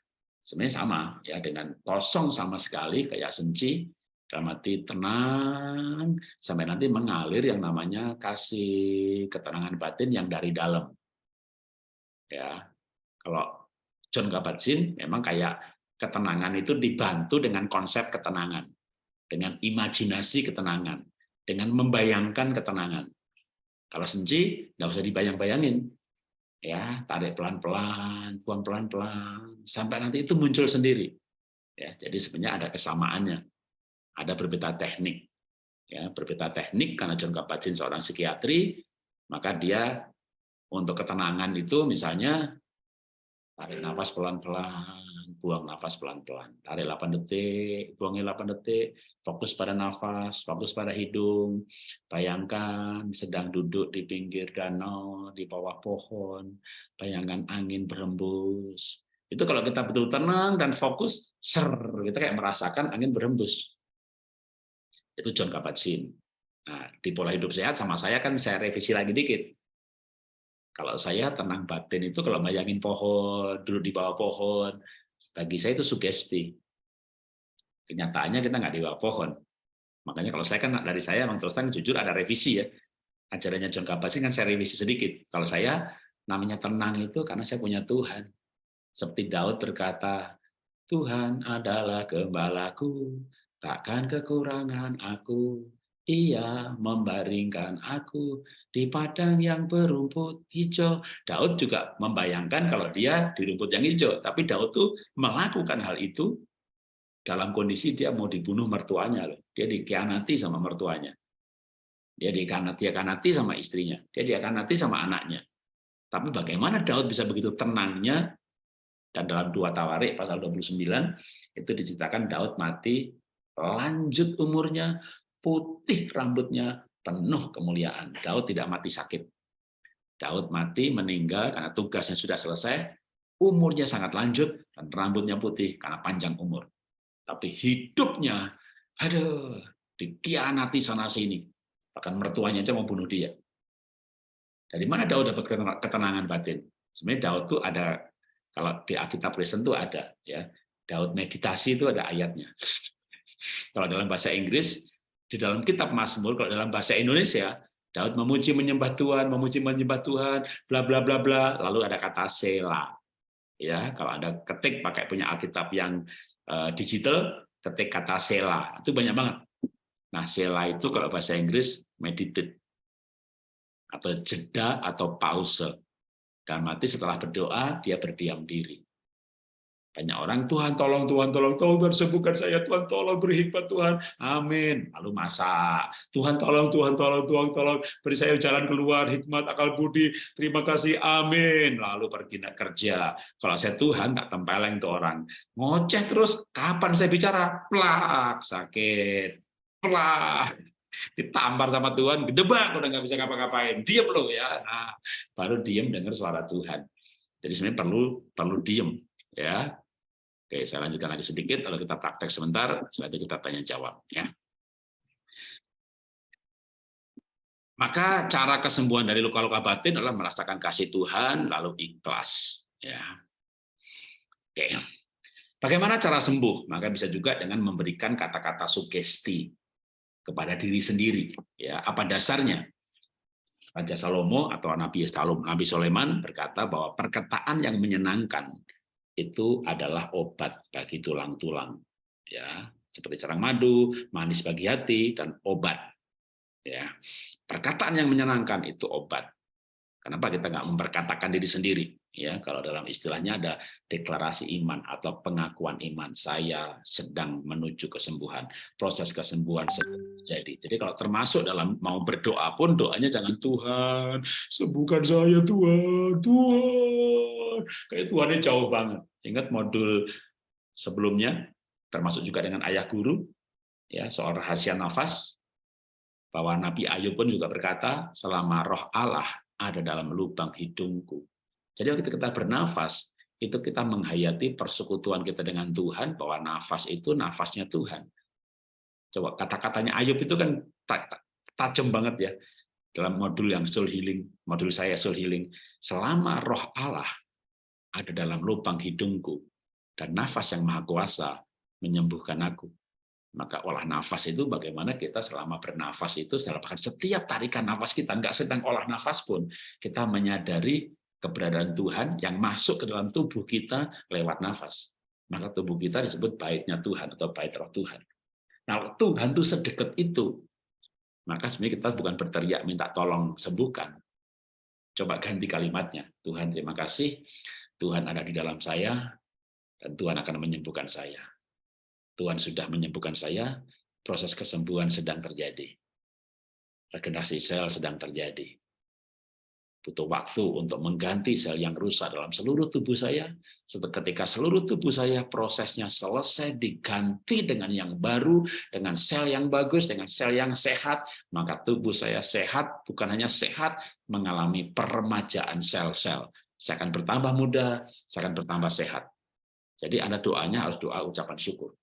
Speaker 1: sebenarnya sama ya, dengan kosong sama sekali kayak senci, dalam arti tenang sampai nanti mengalir yang namanya kasih, ketenangan batin yang dari dalam. Ya, kalau John Kabat-Zinn memang kayak ketenangan itu dibantu dengan konsep ketenangan, dengan imajinasi ketenangan, dengan membayangkan ketenangan. Kalau senci nggak usah dibayang-bayangin, ya tarik pelan-pelan, buang pelan-pelan, sampai nanti itu muncul sendiri. Ya, jadi sebenarnya ada kesamaannya, ada berbeda teknik. Ya, berbeda teknik karena John Kabat-Zinn seorang psikiatri, maka dia untuk ketenangan itu misalnya tarik nafas pelan-pelan, buang nafas pelan-pelan. Tarik 8 detik, buangnya 8 detik, fokus pada nafas, fokus pada hidung. Bayangkan sedang duduk di pinggir danau, di bawah pohon, bayangkan angin berhembus. Itu kalau kita betul tenang dan fokus, kita kayak merasakan angin berhembus. Itu John Kabat-Zinn. Nah, di pola hidup sehat sama saya kan saya revisi lagi dikit. Kalau saya tenang batin itu kalau bayangin pohon, duduk di bawah pohon, bagi saya itu sugesti. Kenyataannya kita nggak di bawah pohon. Makanya kalau saya kan dari saya memang terus terang jujur ada revisi ya. Ajarannya John Kabat-Zinn kan saya revisi sedikit. Kalau saya namanya tenang itu karena saya punya Tuhan. Seperti Daud berkata, Tuhan adalah gembalaku, takkan kekurangan aku. Ia membaringkan aku di padang yang berumput hijau. Daud juga membayangkan kalau dia di rumput yang hijau. Tapi Daud tuh melakukan hal itu dalam kondisi dia mau dibunuh mertuanya. Dia dikhianati sama mertuanya. Dia dikhianati sama istrinya. Dia dikhianati sama anaknya. Tapi bagaimana Daud bisa begitu tenangnya. Dan dalam 2 Tawarik pasal 29 itu diceritakan Daud mati lanjut umurnya, putih rambutnya, penuh kemuliaan. Daud tidak mati sakit. Daud mati meninggal karena tugasnya sudah selesai, umurnya sangat lanjut, dan rambutnya putih karena panjang umur. Tapi hidupnya, aduh, dikhianati sana-sini. Bahkan mertuanya aja mau bunuh dia. Dari mana Daud dapat ketenangan batin? Sebenarnya Daud tuh ada, kalau di Alkitab Kristen tuh ada, ya. Daud meditasi itu ada ayatnya. Kalau dalam bahasa Inggris, di dalam kitab Mazmur, kalau dalam bahasa Indonesia, Daud memuji menyembah Tuhan, memuji menyembah Tuhan, bla bla bla bla, lalu ada kata Sela. Ya, kalau Anda ketik pakai punya Alkitab yang digital, ketik kata Sela, itu banyak banget. Nah, Sela itu kalau bahasa Inggris meditate atau jeda atau pause. Dan mati setelah berdoa, dia berdiam diri. Banyak orang, Tuhan tolong, Tuhan tolong, Tuhan sembuhkan saya, Tuhan tolong, beri hikmat Tuhan, amin. Lalu masak, Tuhan tolong, Tuhan tolong, Tuhan tolong, beri saya jalan keluar, hikmat, akal budi, terima kasih, amin. Lalu pergi kerja. Kalau saya Tuhan, tak tempeleng tuh orang. Ngoceh terus, kapan saya bicara? Plak, sakit. Plak. Ditampar sama Tuhan, gedebak, udah nggak bisa ngapa-ngapain. Diam lo ya. Nah, baru diam dengar suara Tuhan. Jadi sebenarnya perlu diam, ya. Oke, saya lanjutkan lagi sedikit, lalu kita praktek sebentar, setelah itu kita tanya jawab. Ya. Maka cara kesembuhan dari luka-luka batin adalah merasakan kasih Tuhan, lalu ikhlas. Ya. Oke. Bagaimana cara sembuh? Maka bisa juga dengan memberikan kata-kata sugesti kepada diri sendiri. Ya, apa dasarnya? Raja Salomo atau Nabi Sulaiman berkata bahwa perkataan yang menyenangkan itu adalah obat bagi tulang-tulang, ya, seperti sarang madu, manis bagi hati, dan obat. Ya, perkataan yang menyenangkan itu obat. Kenapa kita nggak memperkatakan diri sendiri? Ya, kalau dalam istilahnya ada deklarasi iman atau pengakuan iman. Saya sedang menuju kesembuhan. Proses kesembuhan sedang terjadi. Jadi kalau termasuk dalam mau berdoa pun doanya jangan Tuhan sembuhkan saya Tuhan, Tuhan. Kayak Tuhannya jauh banget. Ingat modul sebelumnya, termasuk juga dengan ayah guru, ya, soal rahasia nafas, bahwa Nabi Ayub pun juga berkata, selama roh Allah ada dalam lubang hidungku. Jadi waktu kita bernafas, itu kita menghayati persekutuan kita dengan Tuhan, bahwa nafas itu nafasnya Tuhan. Coba kata-katanya Ayub itu kan tajam banget ya, dalam modul yang soul healing, modul saya soul healing. Selama roh Allah ada dalam lubang hidungku, dan nafas yang maha kuasa menyembuhkan aku. Maka olah nafas itu bagaimana kita selama bernafas itu, setiap tarikan nafas kita, nggak sedang olah nafas pun, kita menyadari keberadaan Tuhan yang masuk ke dalam tubuh kita lewat nafas. Maka tubuh kita disebut baitnya Tuhan atau bait roh Tuhan. Nah, Tuhan itu sedekat itu. Maka sebenarnya kita bukan berteriak minta tolong sembuhkan. Coba ganti kalimatnya. Tuhan terima kasih, Tuhan ada di dalam saya, dan Tuhan akan menyembuhkan saya. Tuhan sudah menyembuhkan saya, proses kesembuhan sedang terjadi. Regenerasi sel sedang terjadi. Butuh waktu untuk mengganti sel yang rusak dalam seluruh tubuh saya. Ketika seluruh tubuh saya prosesnya selesai diganti dengan yang baru, dengan sel yang bagus, dengan sel yang sehat, maka tubuh saya sehat, bukan hanya sehat, mengalami peremajaan sel-sel. Saya akan bertambah muda, saya akan bertambah sehat. Jadi Anda doanya harus doa ucapan syukur.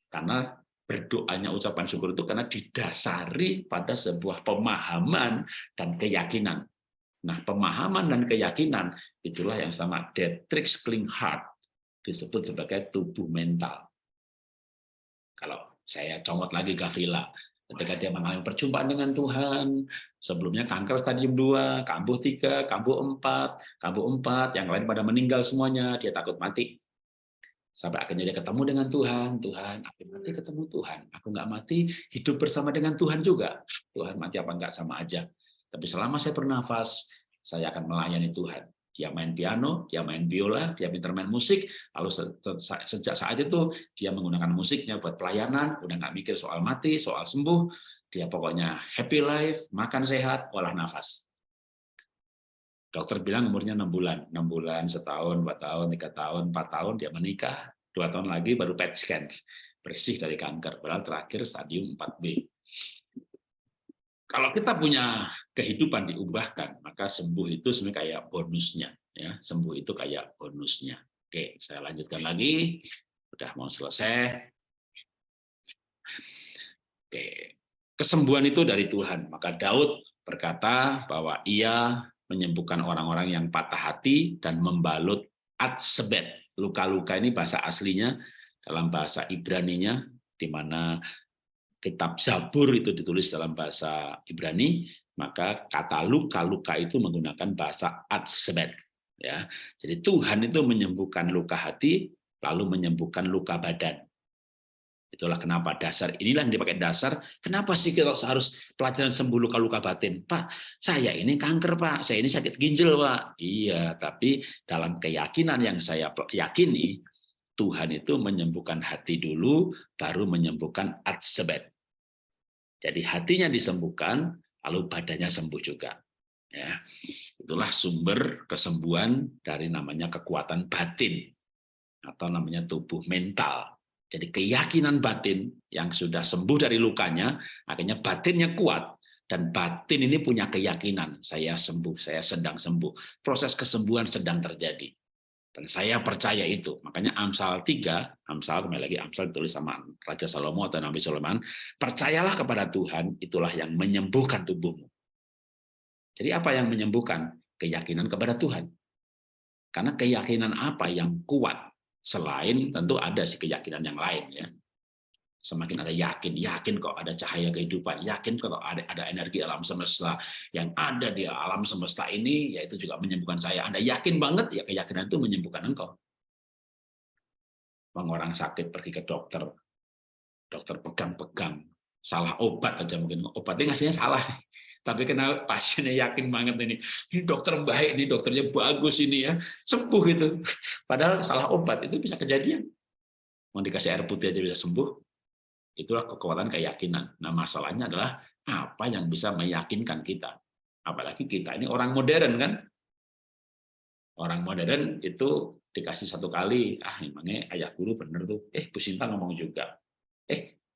Speaker 1: Karena berdoanya ucapan syukur itu karena didasari pada sebuah pemahaman dan keyakinan. Nah, pemahaman dan keyakinan itulah yang sama Dietrich Klinghardt disebut sebagai tubuh mental. Kalau saya comot lagi Gavrila, ketika dia mengalami perjumpaan dengan Tuhan, sebelumnya kanker stadium 2, kambuh 3, kambuh 4, yang lain pada meninggal semuanya, dia takut mati. Sampai akhirnya dia ketemu dengan Tuhan, aku mati ketemu Tuhan, aku nggak mati hidup bersama dengan Tuhan juga. Tuhan mati apa enggak sama aja. Tapi selama saya bernafas, saya akan melayani Tuhan. Dia main piano, dia main biola, dia pintar main musik, lalu sejak saat itu dia menggunakan musiknya buat pelayanan, udah nggak mikir soal mati, soal sembuh, dia pokoknya happy life, makan sehat, olah nafas. Dokter bilang umurnya 6 bulan, setahun, 2 tahun, 3 tahun, 4 tahun, dia menikah, 2 tahun lagi baru PET scan. bersih dari kanker, padahal terakhir stadium 4B. Kalau kita punya kehidupan diubahkan, maka sembuh itu sebenarnya kayak bonusnya. Ya, sembuh itu kayak bonusnya. Oke, saya lanjutkan lagi. Udah mau selesai. Oke, kesembuhan itu dari Tuhan. Maka Daud berkata bahwa ia menyembuhkan orang-orang yang patah hati dan membalut atsebet. Luka-luka ini bahasa aslinya dalam bahasa Ibraninya, di mana kitab Zabur itu ditulis dalam bahasa Ibrani, maka kata luka-luka itu menggunakan bahasa atsebet. Ya, jadi Tuhan itu menyembuhkan luka hati, lalu menyembuhkan luka badan. Itulah kenapa dasar, inilah yang dipakai dasar, kenapa sih kita harus pelajaran sembuh luka-luka batin? Pak, saya ini kanker Pak, saya ini sakit ginjal Pak. Iya, tapi dalam keyakinan yang saya yakini, Tuhan itu menyembuhkan hati dulu, baru menyembuhkan atsebet. Jadi hatinya disembuhkan, lalu badannya sembuh juga. Ya, itulah sumber kesembuhan dari namanya kekuatan batin, atau namanya tubuh mental. Jadi keyakinan batin yang sudah sembuh dari lukanya, akhirnya batinnya kuat, dan batin ini punya keyakinan, saya sembuh, saya sedang sembuh. Proses kesembuhan sedang terjadi. Dan saya percaya itu. Makanya Amsal 3, Amsal kembali lagi Amsal ditulis sama Raja Salomo atau Nabi Sulaiman, percayalah kepada Tuhan, itulah yang menyembuhkan tubuhmu. Jadi apa yang menyembuhkan? Keyakinan kepada Tuhan. Karena keyakinan apa yang kuat? Selain tentu ada sih keyakinan yang lain ya. Semakin ada yakin kok ada cahaya kehidupan, yakin kok ada energi alam semesta yang ada di alam semesta ini, yaitu juga menyembuhkan saya. Anda yakin banget ya, keyakinan itu menyembuhkan engkau. Orang sakit pergi ke dokter, dokter pegang-pegang, salah obat aja mungkin, obatnya ngasihnya salah nih. Tapi kenapa pasiennya yakin banget ini dokter baik, ini dokternya bagus ini ya, sembuh gitu. Padahal salah obat itu bisa kejadian. Mau dikasih air putih aja bisa sembuh. Itulah kekuatan keyakinan. Nah, masalahnya adalah apa yang bisa meyakinkan kita. Apalagi kita ini orang modern kan. Orang modern itu dikasih satu kali, emangnya ayah guru bener tuh. Bu Sinta ngomong juga.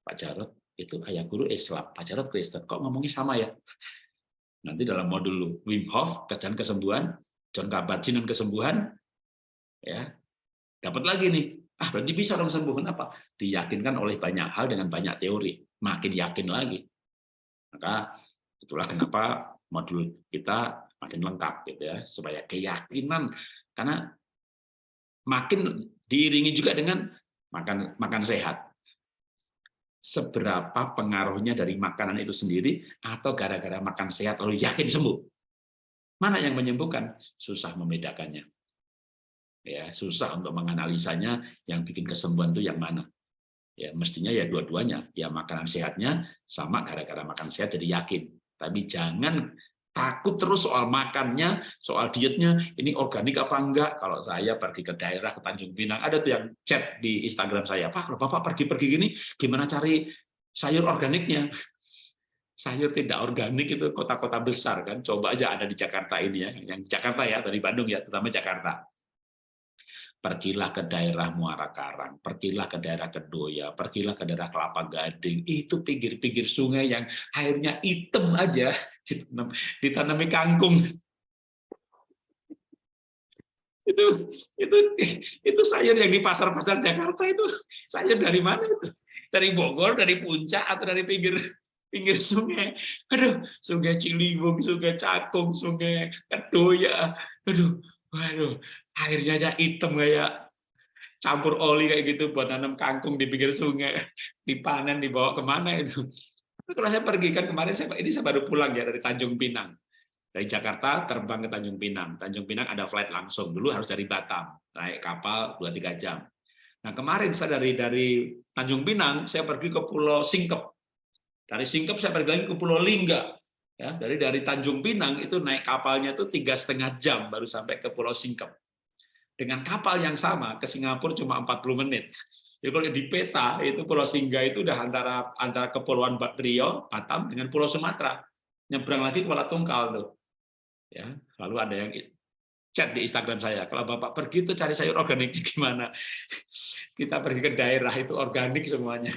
Speaker 1: Pak Jarod itu ayah guru Islam, Pak Jarod Kristen. Kok ngomongnya sama ya? Nanti dalam modul Wim Hof dan kesembuhan, John Kabat-Zinn dan kesembuhan, ya dapat lagi nih. Berarti bisa dong sembuh. Kenapa? Diyakinkan oleh banyak hal dengan banyak teori. Makin yakin lagi. Maka itulah kenapa modul kita makin lengkap gitu ya, supaya keyakinan, karena makin diiringi juga dengan makan sehat. Seberapa pengaruhnya dari makanan itu sendiri atau gara-gara makan sehat lalu yakin sembuh? Mana yang menyembuhkan? Susah membedakannya. Ya, susah untuk menganalisanya, yang bikin kesembuhan itu yang mana. Ya, mestinya ya dua-duanya. Ya makanan sehatnya sama, gara-gara makan sehat jadi yakin. Tapi jangan takut terus soal makannya, soal dietnya, ini organik apa enggak. Kalau saya pergi ke daerah, ke Tanjung Pinang, ada tuh yang chat di Instagram saya, Pak, kalau Bapak pergi-pergi gini, gimana cari sayur organiknya? Sayur tidak organik itu kota-kota besar kan, coba aja ada di Jakarta ini ya, yang Jakarta ya, dari Bandung ya, terutama Jakarta. Pergilah ke daerah Muara Karang, pergilah ke daerah Kedoya, pergilah ke daerah Kelapa Gading, itu pinggir-pinggir sungai yang airnya hitam aja, ditanami kangkung. itu sayur yang di pasar-pasar Jakarta itu sayur dari mana itu? Dari Bogor, dari Puncak, atau dari pinggir sungai? Aduh, Sungai Ciliwung, Sungai Cakung, Sungai Kedoya. Waduh, airnya aja hitam kayak campur oli kayak gitu buat nanam kangkung di pinggir sungai, dipanen dibawa kemana itu. Tapi kalau saya pergi kan kemarin saya baru pulang ya dari Tanjung Pinang. Dari Jakarta terbang ke Tanjung Pinang. Tanjung Pinang ada flight langsung. Dulu harus dari Batam, naik kapal 2-3 jam. Nah, kemarin saya dari Tanjung Pinang saya pergi ke Pulau Singkep. Dari Singkep saya pergi lagi ke Pulau Lingga. Ya, dari Tanjung Pinang itu naik kapalnya itu 3,5 jam baru sampai ke Pulau Singkep. Dengan kapal yang sama ke Singapura cuma 40 menit. Jadi kalau di peta itu Pulau Singga itu udah antara Kepulauan Riau, Batam dengan Pulau Sumatera. Nyebrang lagi Kuala Tungkal tuh. Ya, lalu ada yang chat di Instagram saya, kalau Bapak pergi itu cari sayur organik gimana? Kita pergi ke daerah itu organik semuanya.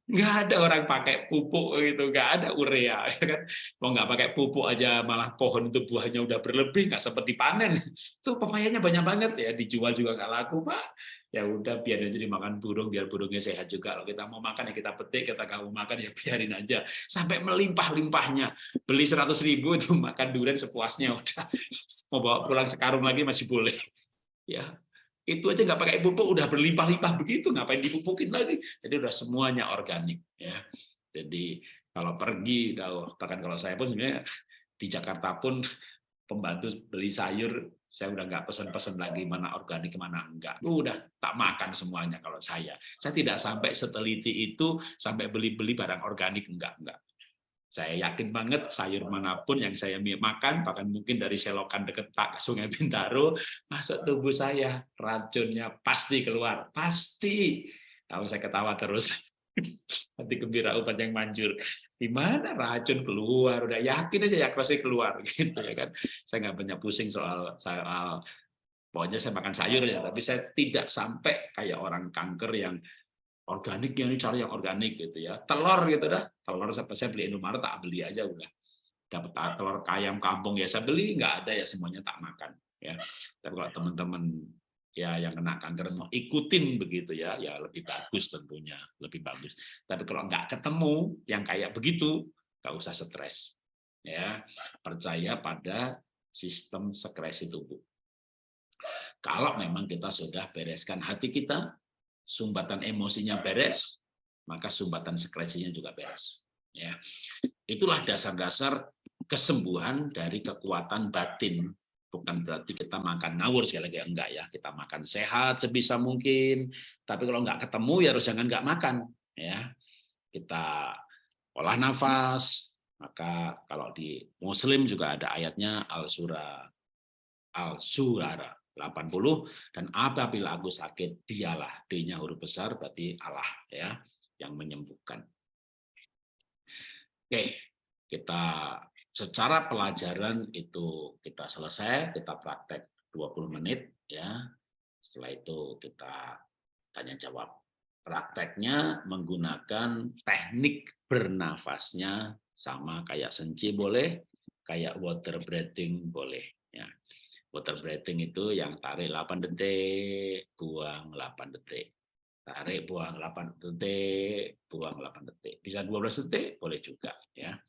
Speaker 1: Nggak ada orang pakai pupuk gitu, nggak ada urea, ya kan? Mau nggak pakai pupuk aja malah pohon itu buahnya udah berlebih, nggak sempat dipanen. Itu papayanya banyak banget ya, dijual juga nggak laku, Pak. Ya udah biar aja dimakan burung, biar burungnya sehat juga. Kalau kita mau makan ya kita petik, kita nggak mau makan ya biarin aja. Sampai melimpah-limpahnya. Beli 100.000 itu makan durian sepuasnya udah. Mau bawa pulang sekarung lagi masih boleh. Ya, itu aja nggak pakai pupuk udah berlimpah-limpah begitu, ngapain dipupukin lagi? Jadi udah semuanya organik ya. Jadi kalau pergi, bahkan kalau saya pun sebenarnya di Jakarta pun pembantu beli sayur, saya udah nggak pesen-pesen lagi mana organik mana enggak. Udah tak makan semuanya kalau saya. Saya tidak sampai seteliti itu sampai beli-beli barang organik enggak. Saya yakin banget sayur manapun yang saya makan, bahkan mungkin dari selokan dekat Pak Sungai Bintaro, masuk tubuh saya, racunnya pasti keluar. Pasti. Kalau saya ketawa terus. Nanti gembira obat yang manjur. Di mana racun keluar? Udah yakin aja ya pasti keluar. Gitu ya kan. Saya nggak banyak pusing soal pokoknya saya makan sayur ya, tapi saya tidak sampai kayak orang kanker yang organiknya ini cari yang organik gitu ya. Telur gitu dah. Telur saya beli Indomaret tak beli aja udah. Dapat telur ayam kampung ya saya beli, nggak ada ya semuanya tak makan ya. Tapi kalau teman-teman ya yang kena kanker mau ikutin begitu ya, ya lebih bagus tentunya, lebih bagus. Tapi kalau nggak ketemu yang kayak begitu, nggak usah stres. Ya, percaya pada sistem sekresi tubuh. Kalau memang kita sudah bereskan hati kita, sumbatan emosinya beres, maka sumbatan sekresinya juga beres. Ya, itulah dasar-dasar kesembuhan dari kekuatan batin. Bukan berarti kita makan ngawur sekali lagi enggak ya. Kita makan sehat sebisa mungkin. Tapi kalau nggak ketemu ya harus jangan nggak makan. Ya, kita olah nafas. Maka kalau di Muslim juga ada ayatnya Al-Surah 80 dan apabila aku sakit dialah, D-nya huruf besar berarti Allah ya yang menyembuhkan. Oke, kita secara pelajaran itu kita selesai, kita praktek 20 menit ya. Setelah itu kita tanya jawab. Prakteknya menggunakan teknik bernafasnya sama kayak senci boleh, kayak water breathing boleh ya. Water breathing itu yang tarik 8 detik, buang 8 detik. Tarik, buang 8 detik, buang 8 detik. Bisa 12 detik, boleh juga. Ya,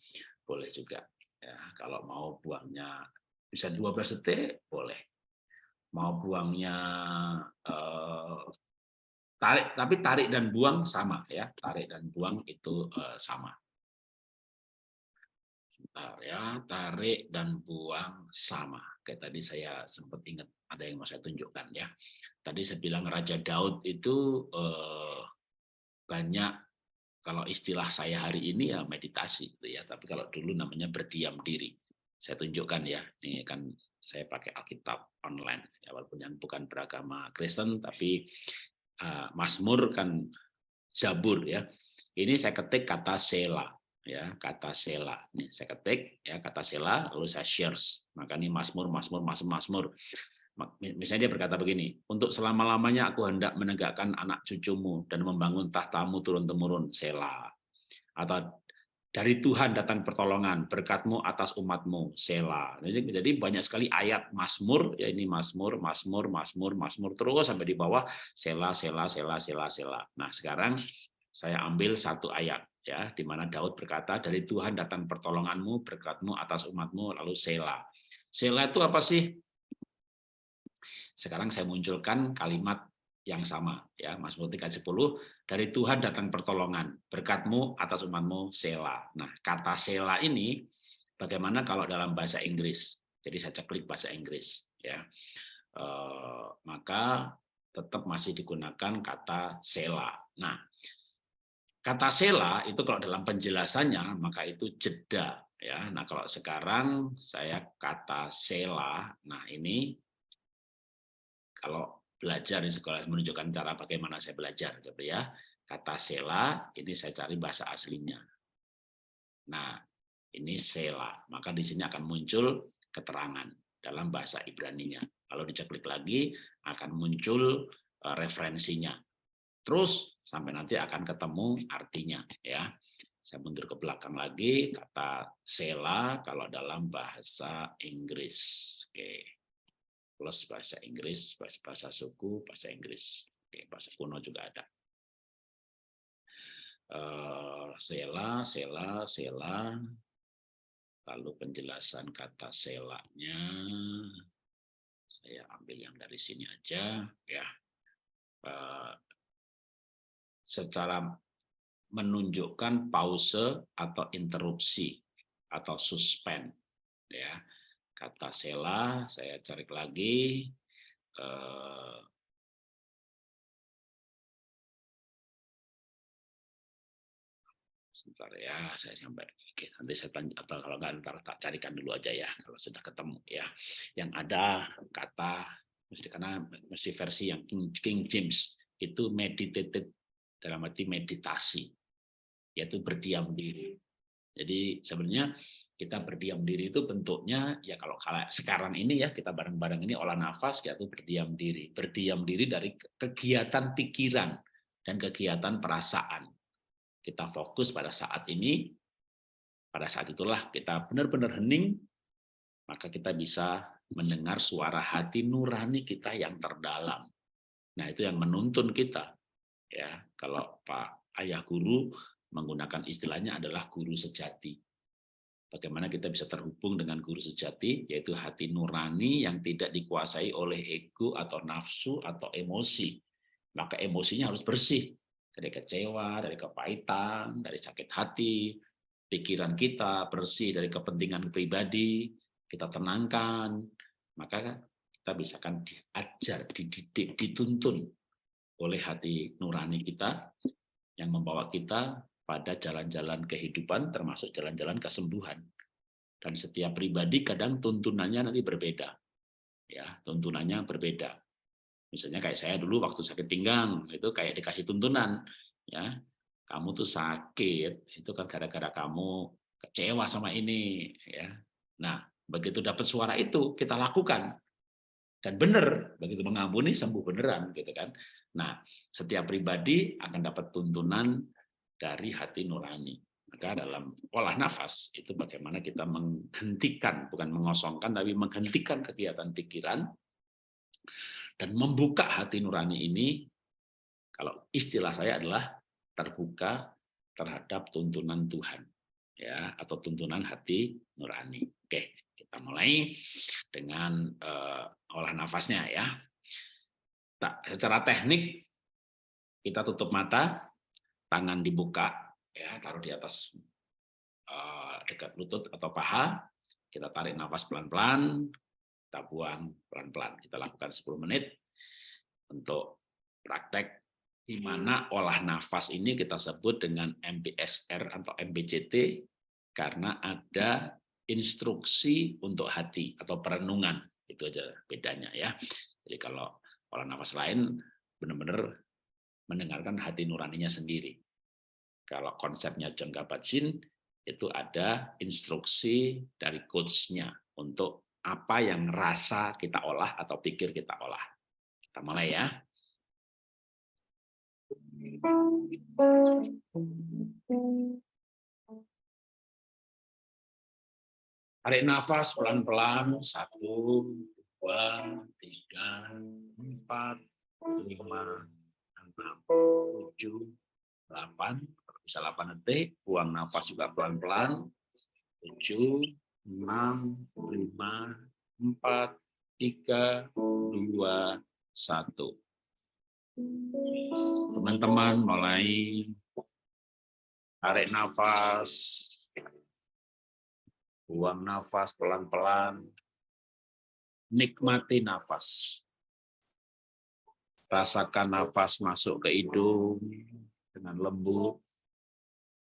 Speaker 1: boleh juga. Ya, kalau mau buangnya bisa 12 detik, boleh. Mau buangnya tapi tarik dan buang sama. Ya, tarik dan buang itu sama. Ya, tarik dan buang sama. Kayak tadi saya sempat ingat ada yang mau saya tunjukkan ya. Tadi saya bilang Raja Daud itu banyak, kalau istilah saya hari ini ya meditasi gitu ya. Tapi kalau dulu namanya berdiam diri. Saya tunjukkan ya. Ini kan saya pakai Alkitab online ya, walaupun yang bukan beragama Kristen tapi Mazmur kan Zabur ya. Ini saya ketik kata Sela ya, kata Sela. Nih saya ketik ya kata Sela lalu saya share. Maka ini Mazmur. Misalnya dia berkata begini, untuk selama-lamanya aku hendak menegakkan anak cucumu dan membangun tahtamu turun-temurun, Sela. Atau dari Tuhan datang pertolongan, berkatmu atas umatmu, Sela. Jadi banyak sekali ayat Mazmur, ya ini Mazmur, terus sampai di bawah, Sela. Nah sekarang saya ambil satu ayat, ya, di mana Daud berkata, dari Tuhan datang pertolonganmu, berkatmu atas umatmu, lalu Sela. Sela itu apa sih? Sekarang saya munculkan kalimat yang sama ya, Mazmur 3:10, dari Tuhan datang pertolongan, berkatmu atas umatmu, Sela. Nah, kata Sela ini bagaimana kalau dalam bahasa Inggris? Jadi saya ceklik bahasa Inggris ya. Maka tetap masih digunakan kata Sela. Nah, kata Sela itu kalau dalam penjelasannya maka itu jeda ya. Nah, kalau sekarang saya kata Sela, nah ini kalau belajar di sekolah menunjukkan cara bagaimana saya belajar gitu ya. Kata Sela ini saya cari bahasa aslinya. Nah, ini Sela, maka di sini akan muncul keterangan dalam bahasa Ibrani-nya. Kalau diceklik lagi akan muncul referensinya. Terus sampai nanti akan ketemu artinya, ya. Saya mundur ke belakang lagi, kata Sela kalau dalam bahasa Inggris. Oke. Plus bahasa Inggris, bahasa suku, bahasa Inggris. Oke, bahasa kuno juga ada. Sela. Lalu penjelasan kata selanya, saya ambil yang dari sini aja, ya. Secara menunjukkan pause atau interupsi atau suspend, ya. Kata Sela, saya cari lagi. Sebentar ya, saya sampai. Oke, nanti saya tanya, atau kalau nggak ntar tak carikan dulu aja ya, kalau sudah ketemu ya. Yang ada kata, karena mesti versi yang King James itu meditated, dalam arti meditasi, yaitu berdiam diri. Jadi sebenarnya kita berdiam diri itu bentuknya ya kalau sekarang ini ya kita bareng-bareng ini olah nafas yaitu berdiam diri. Berdiam diri dari kegiatan pikiran dan kegiatan perasaan. Kita fokus pada saat ini, pada saat itulah kita benar-benar hening, maka kita bisa mendengar suara hati nurani kita yang terdalam. Nah, itu yang menuntun kita. Ya, kalau Pak Ayah Guru menggunakan istilahnya adalah guru sejati. Bagaimana kita bisa terhubung dengan guru sejati, yaitu hati nurani yang tidak dikuasai oleh ego atau nafsu atau emosi. Maka emosinya harus bersih. Dari kecewa, dari kepahitan, dari sakit hati, pikiran kita bersih dari kepentingan pribadi, kita tenangkan, maka kita bisa kan diajar, dididik, dituntun oleh hati nurani kita yang membawa kita pada jalan-jalan kehidupan, termasuk jalan-jalan kesembuhan. Dan setiap pribadi kadang tuntunannya nanti berbeda. Ya, tuntunannya berbeda. Misalnya kayak saya dulu waktu sakit pinggang, itu kayak dikasih tuntunan, ya. Kamu tuh sakit, itu kan gara-gara kamu kecewa sama ini, ya. Nah, begitu dapat suara itu kita lakukan. Dan benar, begitu mengampuni sembuh beneran gitu kan. Nah, setiap pribadi akan dapat tuntunan dari hati nurani. Maka dalam olah nafas itu bagaimana kita menghentikan, bukan mengosongkan, tapi menghentikan kegiatan pikiran dan membuka hati nurani ini. Kalau istilah saya adalah terbuka terhadap tuntunan Tuhan, ya, atau tuntunan hati nurani. Oke, kita mulai dengan olah nafasnya ya. Secara teknik kita tutup mata, tangan dibuka, ya, taruh di atas dekat lutut atau paha, kita tarik nafas pelan-pelan, kita buang pelan-pelan. Kita lakukan 10 menit untuk praktek di mana olah nafas ini kita sebut dengan MBSR atau MBCT karena ada instruksi untuk hati atau perenungan. Itu aja bedanya ya. Jadi kalau olah nafas lain benar-benar mendengarkan hati nuraninya sendiri. Kalau konsepnya John Kabat-Zinn itu ada instruksi dari coach-nya untuk apa yang rasa kita olah atau pikir kita olah. Kita mulai ya. Tarik nafas pelan-pelan. 1, 2, 3, 4, 5, 6, 7, 8. Bisa 8 detik. Buang nafas juga pelan-pelan. 7, 6, 5, 4, 3, 2, 1. Teman-teman mulai tarik nafas, buang nafas pelan-pelan, nikmati nafas. Rasakan nafas masuk ke hidung dengan lembut.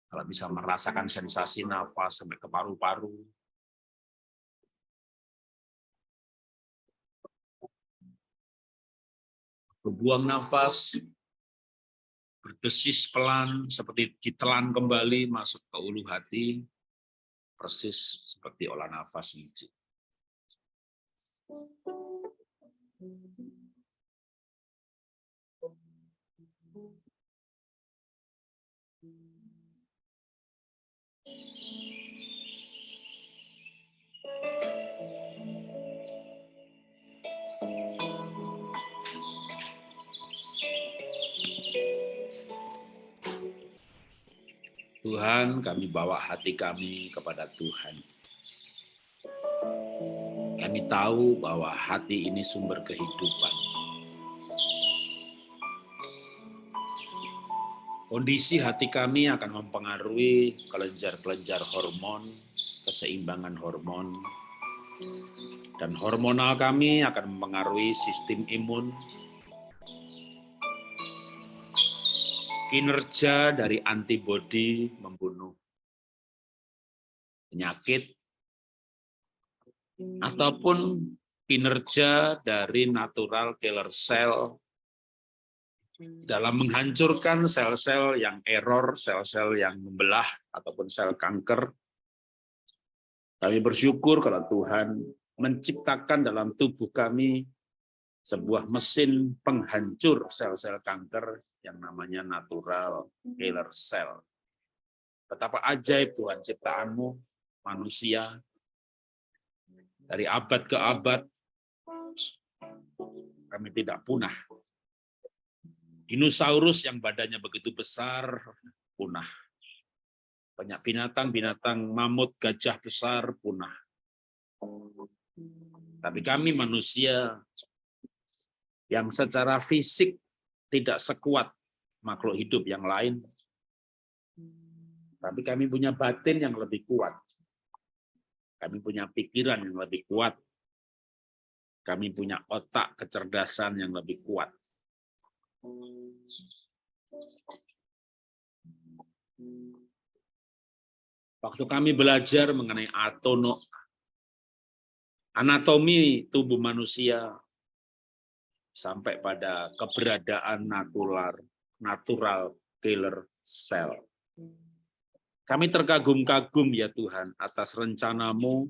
Speaker 1: Kalau bisa merasakan sensasi nafas sampai ke paru-paru. Buang nafas, berdesis pelan seperti ditelan kembali masuk ke ulu hati, persis seperti olah nafas wiji. Tuhan, kami bawa hati kami kepada Tuhan. Kami tahu bahwa hati ini sumber kehidupan. Kondisi hati kami akan mempengaruhi kelenjar-kelenjar hormon, keseimbangan hormon, dan hormonal kami akan mempengaruhi sistem imun, kinerja dari antibodi membunuh penyakit, ataupun kinerja dari natural killer cell dalam menghancurkan sel-sel yang error, sel-sel yang membelah, ataupun sel kanker. Kami bersyukur kalau Tuhan menciptakan dalam tubuh kami sebuah mesin penghancur sel-sel kanker yang namanya natural killer cell. Betapa ajaib Tuhan ciptaanmu, manusia. Dari abad ke abad, kami tidak punah. Dinosaurus yang badannya begitu besar, punah. Banyak binatang-binatang, mamut, gajah besar, punah. Tapi kami manusia yang secara fisik tidak sekuat makhluk hidup yang lain. Tapi kami punya batin yang lebih kuat. Kami punya pikiran yang lebih kuat. Kami punya otak kecerdasan yang lebih kuat. Waktu kami belajar mengenai anatomi tubuh manusia, sampai pada keberadaan natural killer cell. Kami terkagum-kagum ya Tuhan atas rencanamu,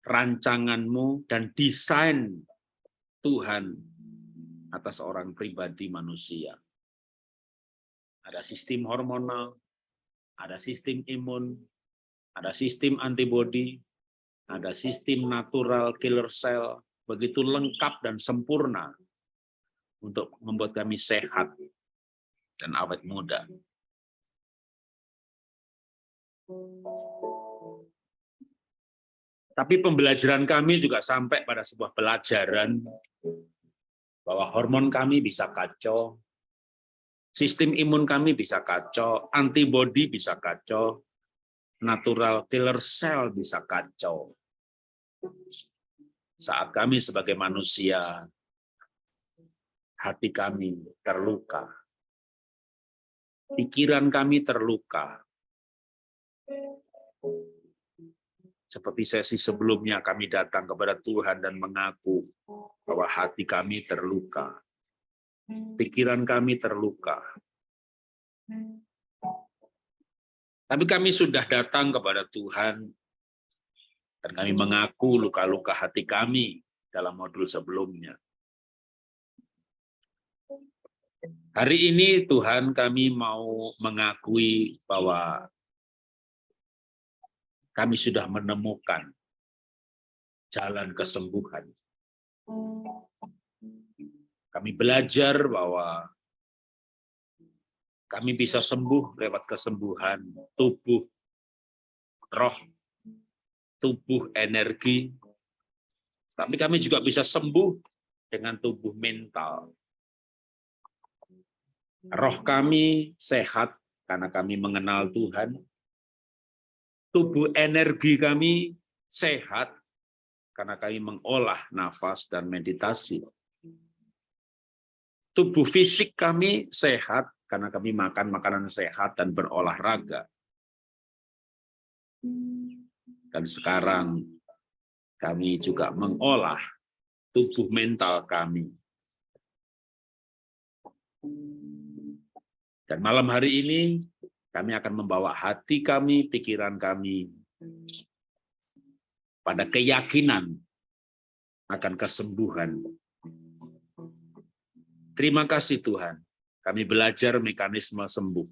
Speaker 1: rancanganmu, dan desain Tuhan atas orang pribadi manusia. Ada sistem hormonal, ada sistem imun, ada sistem antibodi, ada sistem natural killer cell, begitu lengkap dan sempurna untuk membuat kami sehat dan awet muda. Tapi pembelajaran kami juga sampai pada sebuah pelajaran bahwa hormon kami bisa kacau, sistem imun kami bisa kacau, antibodi bisa kacau, natural killer cell bisa kacau. Saat kami sebagai manusia, hati kami terluka, pikiran kami terluka. Seperti sesi sebelumnya kami datang kepada Tuhan dan mengaku bahwa hati kami terluka, pikiran kami terluka. Tapi kami sudah datang kepada Tuhan dan kami mengaku luka-luka hati kami dalam modul sebelumnya. Hari ini Tuhan kami mau mengakui bahwa kami sudah menemukan jalan kesembuhan. Kami belajar bahwa kami bisa sembuh lewat kesembuhan tubuh, roh, tubuh, energi. Tapi kami juga bisa sembuh dengan tubuh mental. Roh kami sehat karena kami mengenal Tuhan. Tubuh energi kami sehat karena kami mengolah nafas dan meditasi. Tubuh fisik kami sehat karena kami makan makanan sehat dan berolahraga. Dan sekarang kami juga mengolah tubuh mental kami. Dan malam hari ini kami akan membawa hati kami, pikiran kami pada keyakinan akan kesembuhan. Terima kasih Tuhan, kami belajar mekanisme sembuh.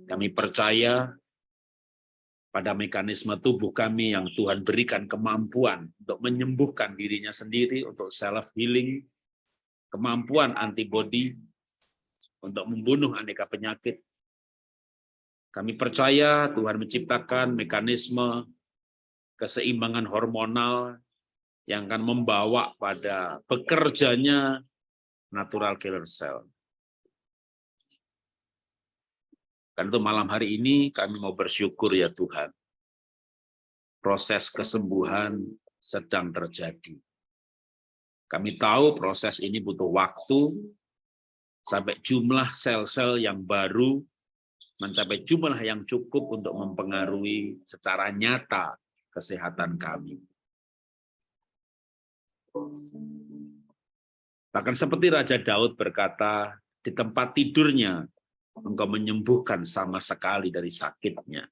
Speaker 1: Kami percaya pada mekanisme tubuh kami yang Tuhan berikan kemampuan untuk menyembuhkan dirinya sendiri, untuk self-healing, kemampuan antibodi, untuk membunuh aneka penyakit. Kami percaya Tuhan menciptakan mekanisme keseimbangan hormonal yang akan membawa pada bekerjanya natural killer cell. Karena itu malam hari ini kami mau bersyukur ya Tuhan. Proses kesembuhan sedang terjadi. Kami tahu proses ini butuh waktu sampai jumlah sel-sel yang baru mencapai jumlah yang cukup untuk mempengaruhi secara nyata kesehatan kami. Bahkan seperti Raja Daud berkata, di tempat tidurnya Engkau menyembuhkan sama sekali dari sakitnya.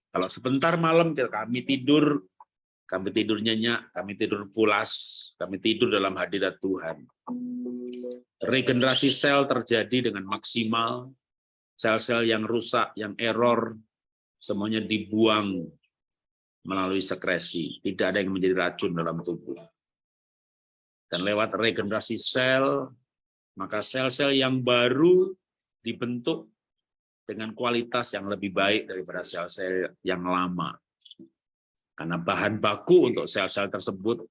Speaker 1: Kalau sebentar malam kami tidur nyenyak, kami tidur pulas, kami tidur dalam hadirat Tuhan. Regenerasi sel terjadi dengan maksimal, sel-sel yang rusak, yang error, semuanya dibuang melalui sekresi. Tidak ada yang menjadi racun dalam tubuh. Dan lewat regenerasi sel, maka sel-sel yang baru dibentuk dengan kualitas yang lebih baik daripada sel-sel yang lama. Karena bahan baku untuk sel-sel tersebut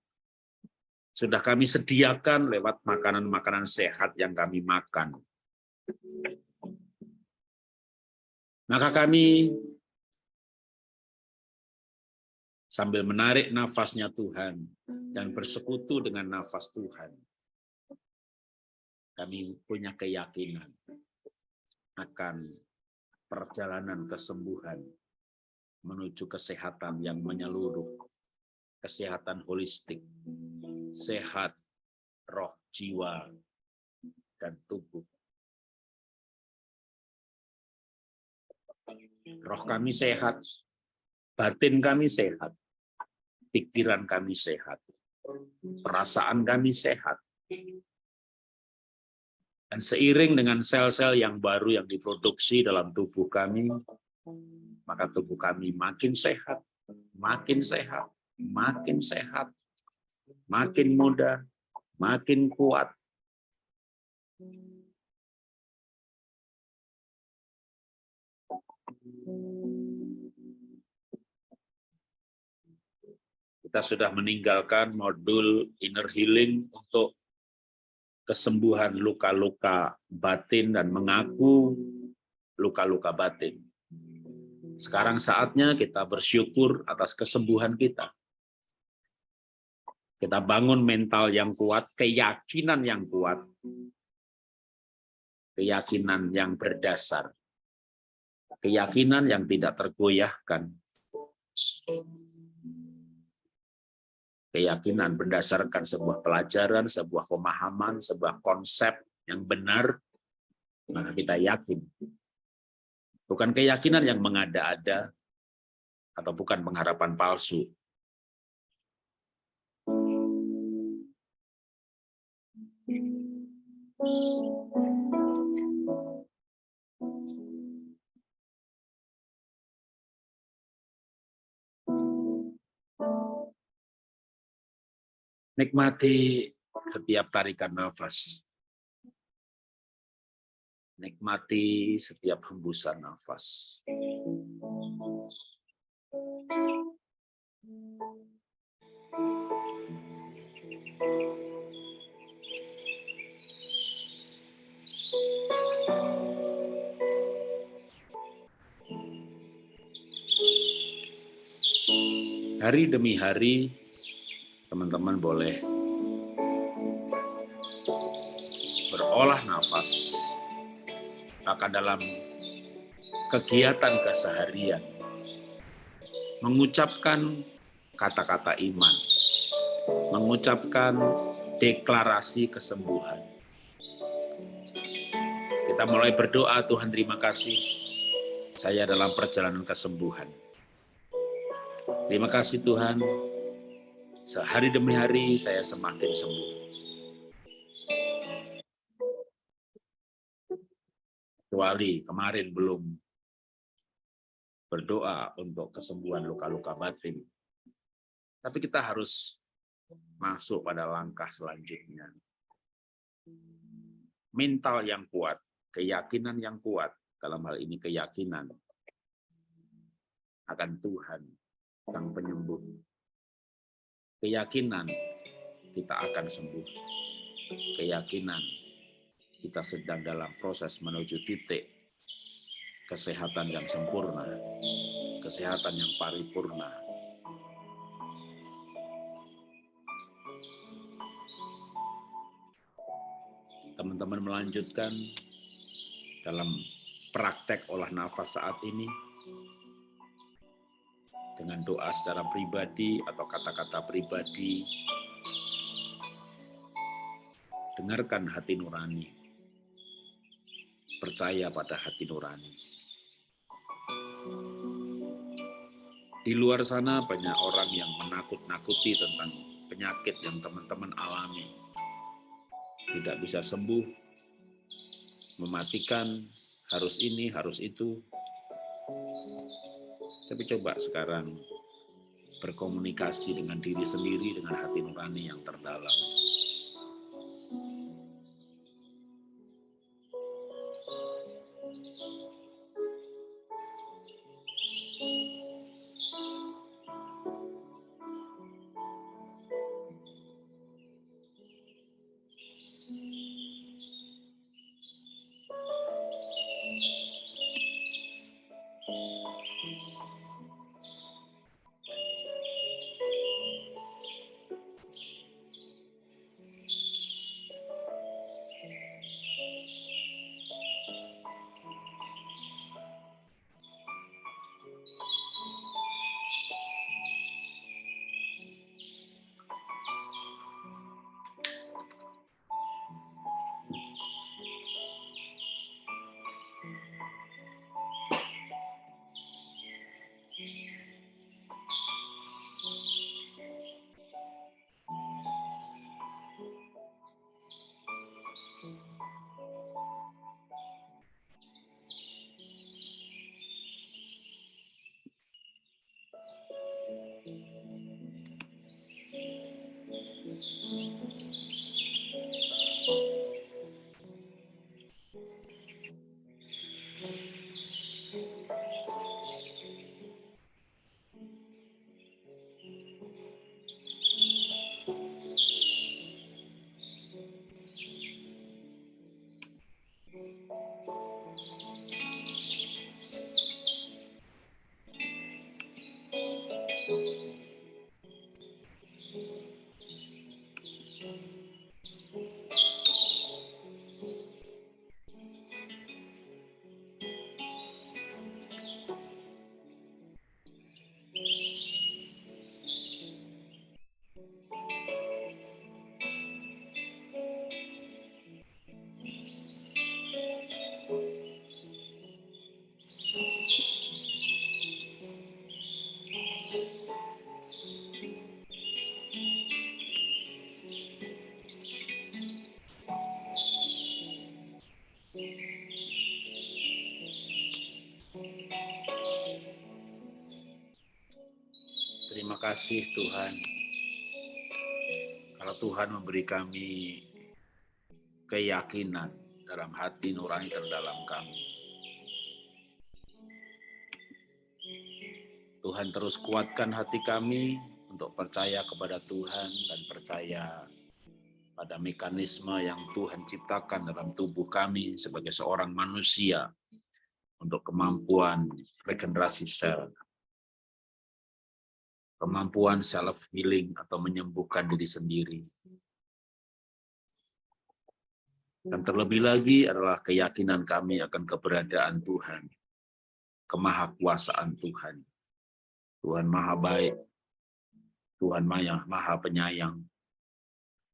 Speaker 1: sudah kami sediakan lewat makanan-makanan sehat yang kami makan. Maka kami sambil menarik nafasnya Tuhan dan bersekutu dengan nafas Tuhan, kami punya keyakinan akan perjalanan kesembuhan menuju kesehatan yang menyeluruh, kesehatan holistik, sehat, roh, jiwa, dan tubuh. Roh kami sehat, batin kami sehat, pikiran kami sehat, perasaan kami sehat. Dan seiring dengan sel-sel yang baru yang diproduksi dalam tubuh kami, maka tubuh kami makin sehat, makin sehat, makin sehat, makin muda, makin kuat. Kita sudah meninggalkan modul inner healing untuk kesembuhan luka-luka batin dan mengaku luka-luka batin. Sekarang saatnya kita bersyukur atas kesembuhan kita. Kita bangun mental yang kuat, keyakinan yang kuat, keyakinan yang berdasar, keyakinan yang tidak tergoyahkan, keyakinan berdasarkan sebuah pelajaran, sebuah pemahaman, sebuah konsep yang benar, maka kita yakin. Bukan keyakinan yang mengada-ada, atau bukan pengharapan palsu. Nikmati setiap tarikan nafas. Nikmati setiap hembusan nafas. Hari demi hari, teman-teman boleh berolah nafas, maka dalam kegiatan keseharian, mengucapkan kata-kata iman, mengucapkan deklarasi kesembuhan. Kita mulai berdoa, Tuhan terima kasih, saya dalam perjalanan kesembuhan. Terima kasih Tuhan, Sehari demi hari saya semakin sembuh. Kecuali kemarin belum berdoa untuk kesembuhan luka-luka batin. Tapi kita harus masuk pada langkah selanjutnya. Mental yang kuat, keyakinan yang kuat, dalam hal ini keyakinan akan Tuhan, Sang Penyembuh. Keyakinan kita akan sembuh. Keyakinan kita sedang dalam proses menuju titik kesehatan yang sempurna, kesehatan yang paripurna. Teman-teman melanjutkan dalam praktek olah nafas saat ini dengan doa secara pribadi atau kata-kata pribadi. Dengarkan hati nurani. Percaya pada hati nurani. Di luar sana banyak orang yang menakut-nakuti tentang penyakit yang teman-teman alami. Tidak bisa sembuh, mematikan, harus ini, harus itu. Tapi coba sekarang berkomunikasi dengan diri sendiri, dengan hati nurani yang terdalam. Terima kasih Tuhan. Kalau Tuhan memberi kami keyakinan dalam hati nurani terdalam kami. Tuhan terus kuatkan hati kami untuk percaya kepada Tuhan dan percaya pada mekanisme yang Tuhan ciptakan dalam tubuh kami sebagai seorang manusia untuk kemampuan regenerasi sel, kemampuan self-healing atau menyembuhkan diri sendiri. Dan terlebih lagi adalah keyakinan kami akan keberadaan Tuhan, kemahakuasaan Tuhan. Tuhan Maha Baik, Tuhan Maha Penyayang,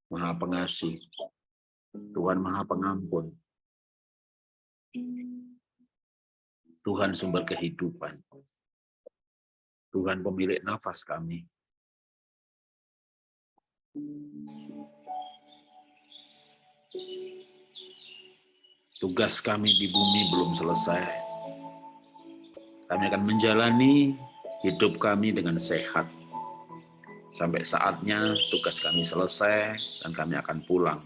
Speaker 1: Maha Pengasih, Tuhan Maha Pengampun, Tuhan sumber kehidupan, Tuhan pemilik nafas kami. Tugas kami di bumi belum selesai. Kami akan menjalani hidup kami dengan sehat. Sampai saatnya tugas kami selesai dan kami akan pulang.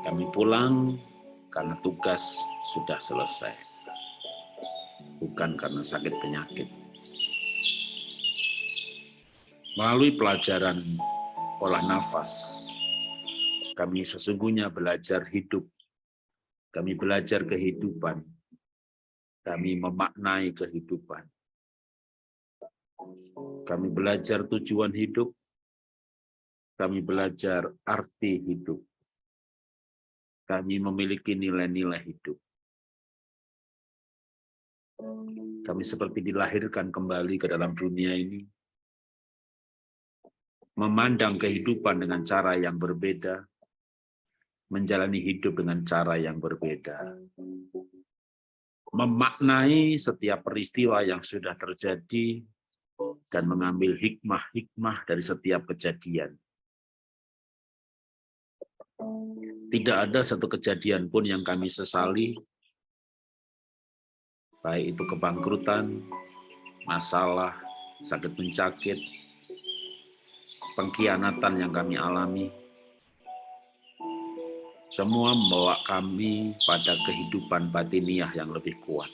Speaker 1: Kami pulang karena tugas sudah selesai. Bukan karena sakit penyakit. Melalui pelajaran olah nafas, kami sesungguhnya belajar hidup. Kami belajar kehidupan. Kami memaknai kehidupan. Kami belajar tujuan hidup. Kami belajar arti hidup. Kami memiliki nilai-nilai hidup. Kami seperti dilahirkan kembali ke dalam dunia ini, memandang kehidupan dengan cara yang berbeda, menjalani hidup dengan cara yang berbeda, memaknai setiap peristiwa yang sudah terjadi, dan mengambil hikmah-hikmah dari setiap kejadian. Tidak ada satu kejadian pun yang kami sesali, baik itu kebangkrutan, masalah, sakit penyakit, pengkhianatan yang kami alami. Semua membawa kami pada kehidupan batiniah yang lebih kuat.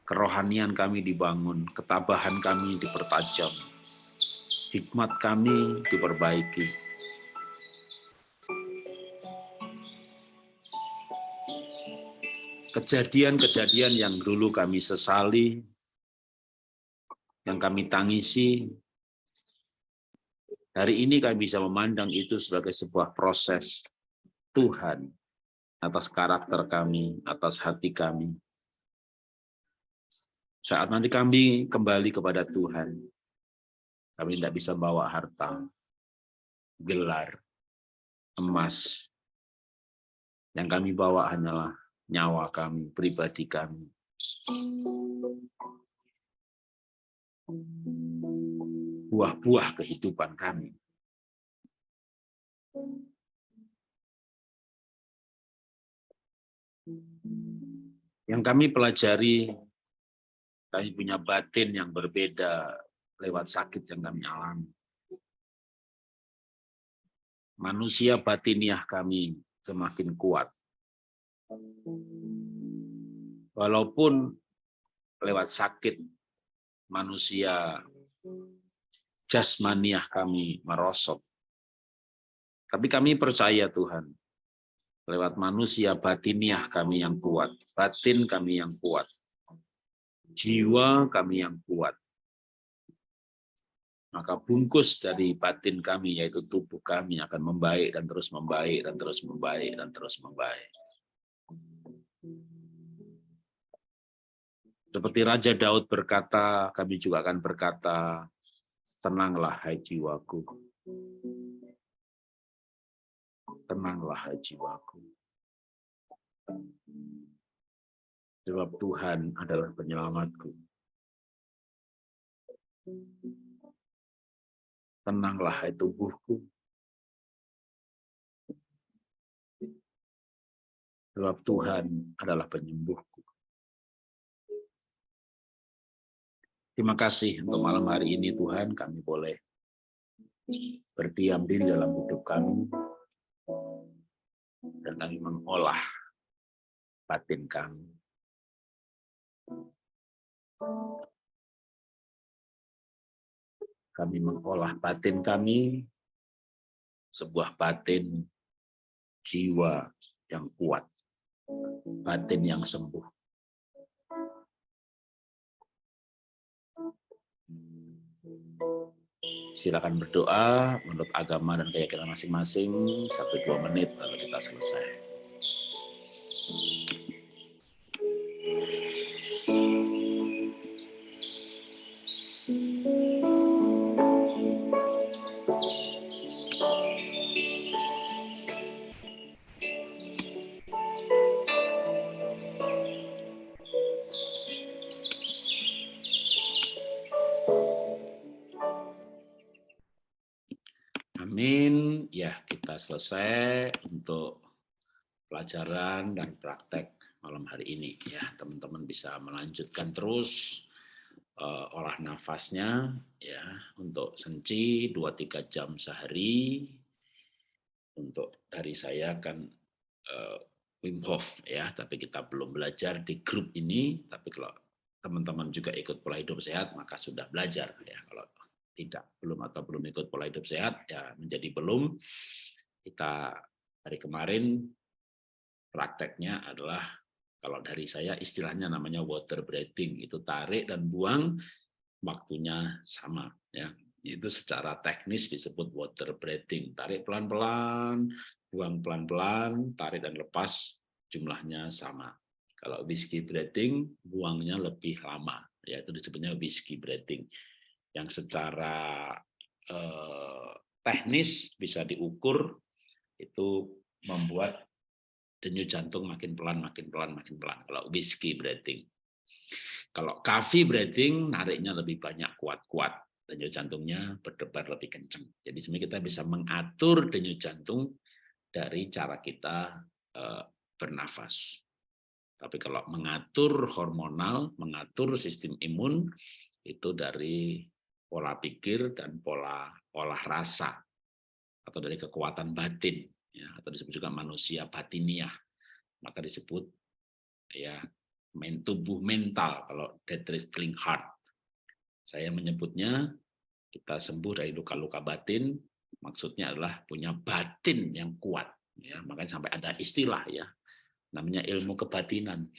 Speaker 1: Kerohanian kami dibangun, ketabahan kami dipertajam, hikmat kami diperbaiki. Kejadian-kejadian yang dulu kami sesali, yang kami tangisi, hari ini kami bisa memandang itu sebagai sebuah proses Tuhan atas karakter kami, atas hati kami. Saat nanti kami kembali kepada Tuhan, kami tidak bisa bawa harta, gelar, emas. Yang kami bawa hanyalah nyawa kami, pribadi kami. Buah-buah kehidupan kami. Yang kami pelajari, kami punya batin yang berbeda lewat sakit yang kami alami. Manusia batiniah kami semakin kuat. Walaupun lewat sakit, manusia jasmaniah kami merosot. Tapi kami percaya Tuhan, lewat manusia batiniah kami yang kuat, batin kami yang kuat, jiwa kami yang kuat. Maka bungkus dari batin kami, yaitu tubuh kami, akan membaik dan terus membaik dan terus membaik dan terus membaik. Seperti Raja Daud berkata, kami juga akan berkata, tenanglah hai jiwaku. Tenanglah hai jiwaku. Sebab Tuhan adalah penyelamatku. Tenanglah hai tubuhku. Sebab Tuhan adalah penyembuhku. Terima kasih untuk malam hari ini Tuhan, kami boleh berdiam diri dalam hidup kami, dan kami mengolah batin kami. Kami mengolah batin kami, sebuah batin jiwa yang kuat, batin yang sembuh. Silakan berdoa menurut agama dan keyakinan masing-masing, 1-2 menit lalu kita selesai. selesai untuk pelajaran dan praktek malam hari ini ya. Teman-teman bisa melanjutkan terus olah nafasnya ya untuk senci 2-3 jam sehari. Untuk dari saya kan Wim Hof ya, tapi kita belum belajar di grup ini. Tapi kalau teman-teman juga ikut pola hidup sehat, maka sudah belajar ya. Kalau tidak, belum ikut pola hidup sehat, ya menjadi belum. Kita hari kemarin prakteknya adalah kalau dari saya istilahnya namanya water breathing, itu tarik dan buang waktunya sama ya. Itu secara teknis disebut water breathing. Tarik pelan-pelan, buang pelan-pelan, tarik dan lepas jumlahnya sama. Kalau whiskey breathing, buangnya lebih lama. Ya, itu disebutnya whiskey breathing. Yang secara teknis bisa diukur, itu membuat denyut jantung makin pelan, makin pelan, makin pelan. Kalau whiskey breathing. Kalau coffee breathing, nariknya lebih banyak, kuat-kuat. Denyut jantungnya berdebar lebih kencang. Jadi sebenarnya kita bisa mengatur denyut jantung dari cara kita bernafas. Tapi kalau mengatur hormonal, mengatur sistem imun, itu dari pola pikir dan pola olah rasa, atau dari kekuatan batin, ya, atau disebut juga manusia batiniah. Maka disebut ya tubuh mental kalau Dietrich Klinghardt. Saya menyebutnya kita sembuh dari luka-luka batin, maksudnya adalah punya batin yang kuat. Ya, makanya sampai ada istilah ya, namanya ilmu kebatinan.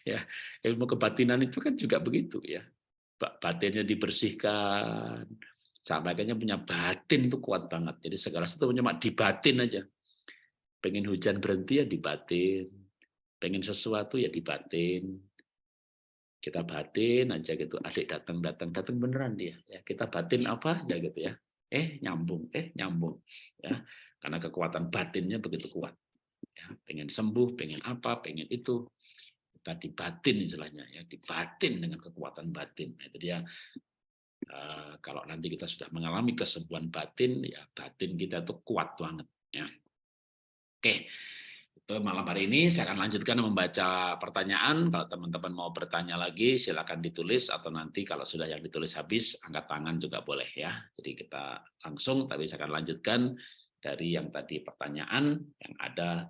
Speaker 1: Ya, ilmu kebatinan itu kan juga begitu ya. Batinnya dibersihkan, sampai akhirnya punya batin itu kuat banget. Jadi segala sesuatu cuma di batin aja. Pengen hujan berhenti ya di batin, pengen sesuatu ya di batin. Kita batin aja gitu, asik datang beneran dia ya. Kita batin apa ya gitu ya, nyambung ya, karena kekuatan batinnya begitu kuat ya. Pengen sembuh, pengen apa, pengen itu, kita dibatin istilahnya ya, dibatin dengan kekuatan batin. Nah, itu dia. Kalau nanti kita sudah mengalami kesembuhan batin, ya batin kita tuh kuat banget ya. Oke, itu malam hari ini saya akan lanjutkan membaca pertanyaan. Kalau teman-teman mau bertanya lagi, silakan ditulis, atau nanti kalau sudah yang ditulis habis, angkat tangan juga boleh ya. Jadi kita langsung, tapi saya akan lanjutkan dari yang tadi pertanyaan yang ada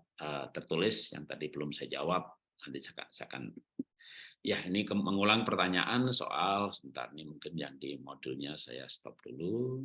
Speaker 1: tertulis, yang tadi belum saya jawab. Nanti saya akan, ya ini mengulang pertanyaan soal, sebentar, ini mungkin yang di modulnya saya stop dulu.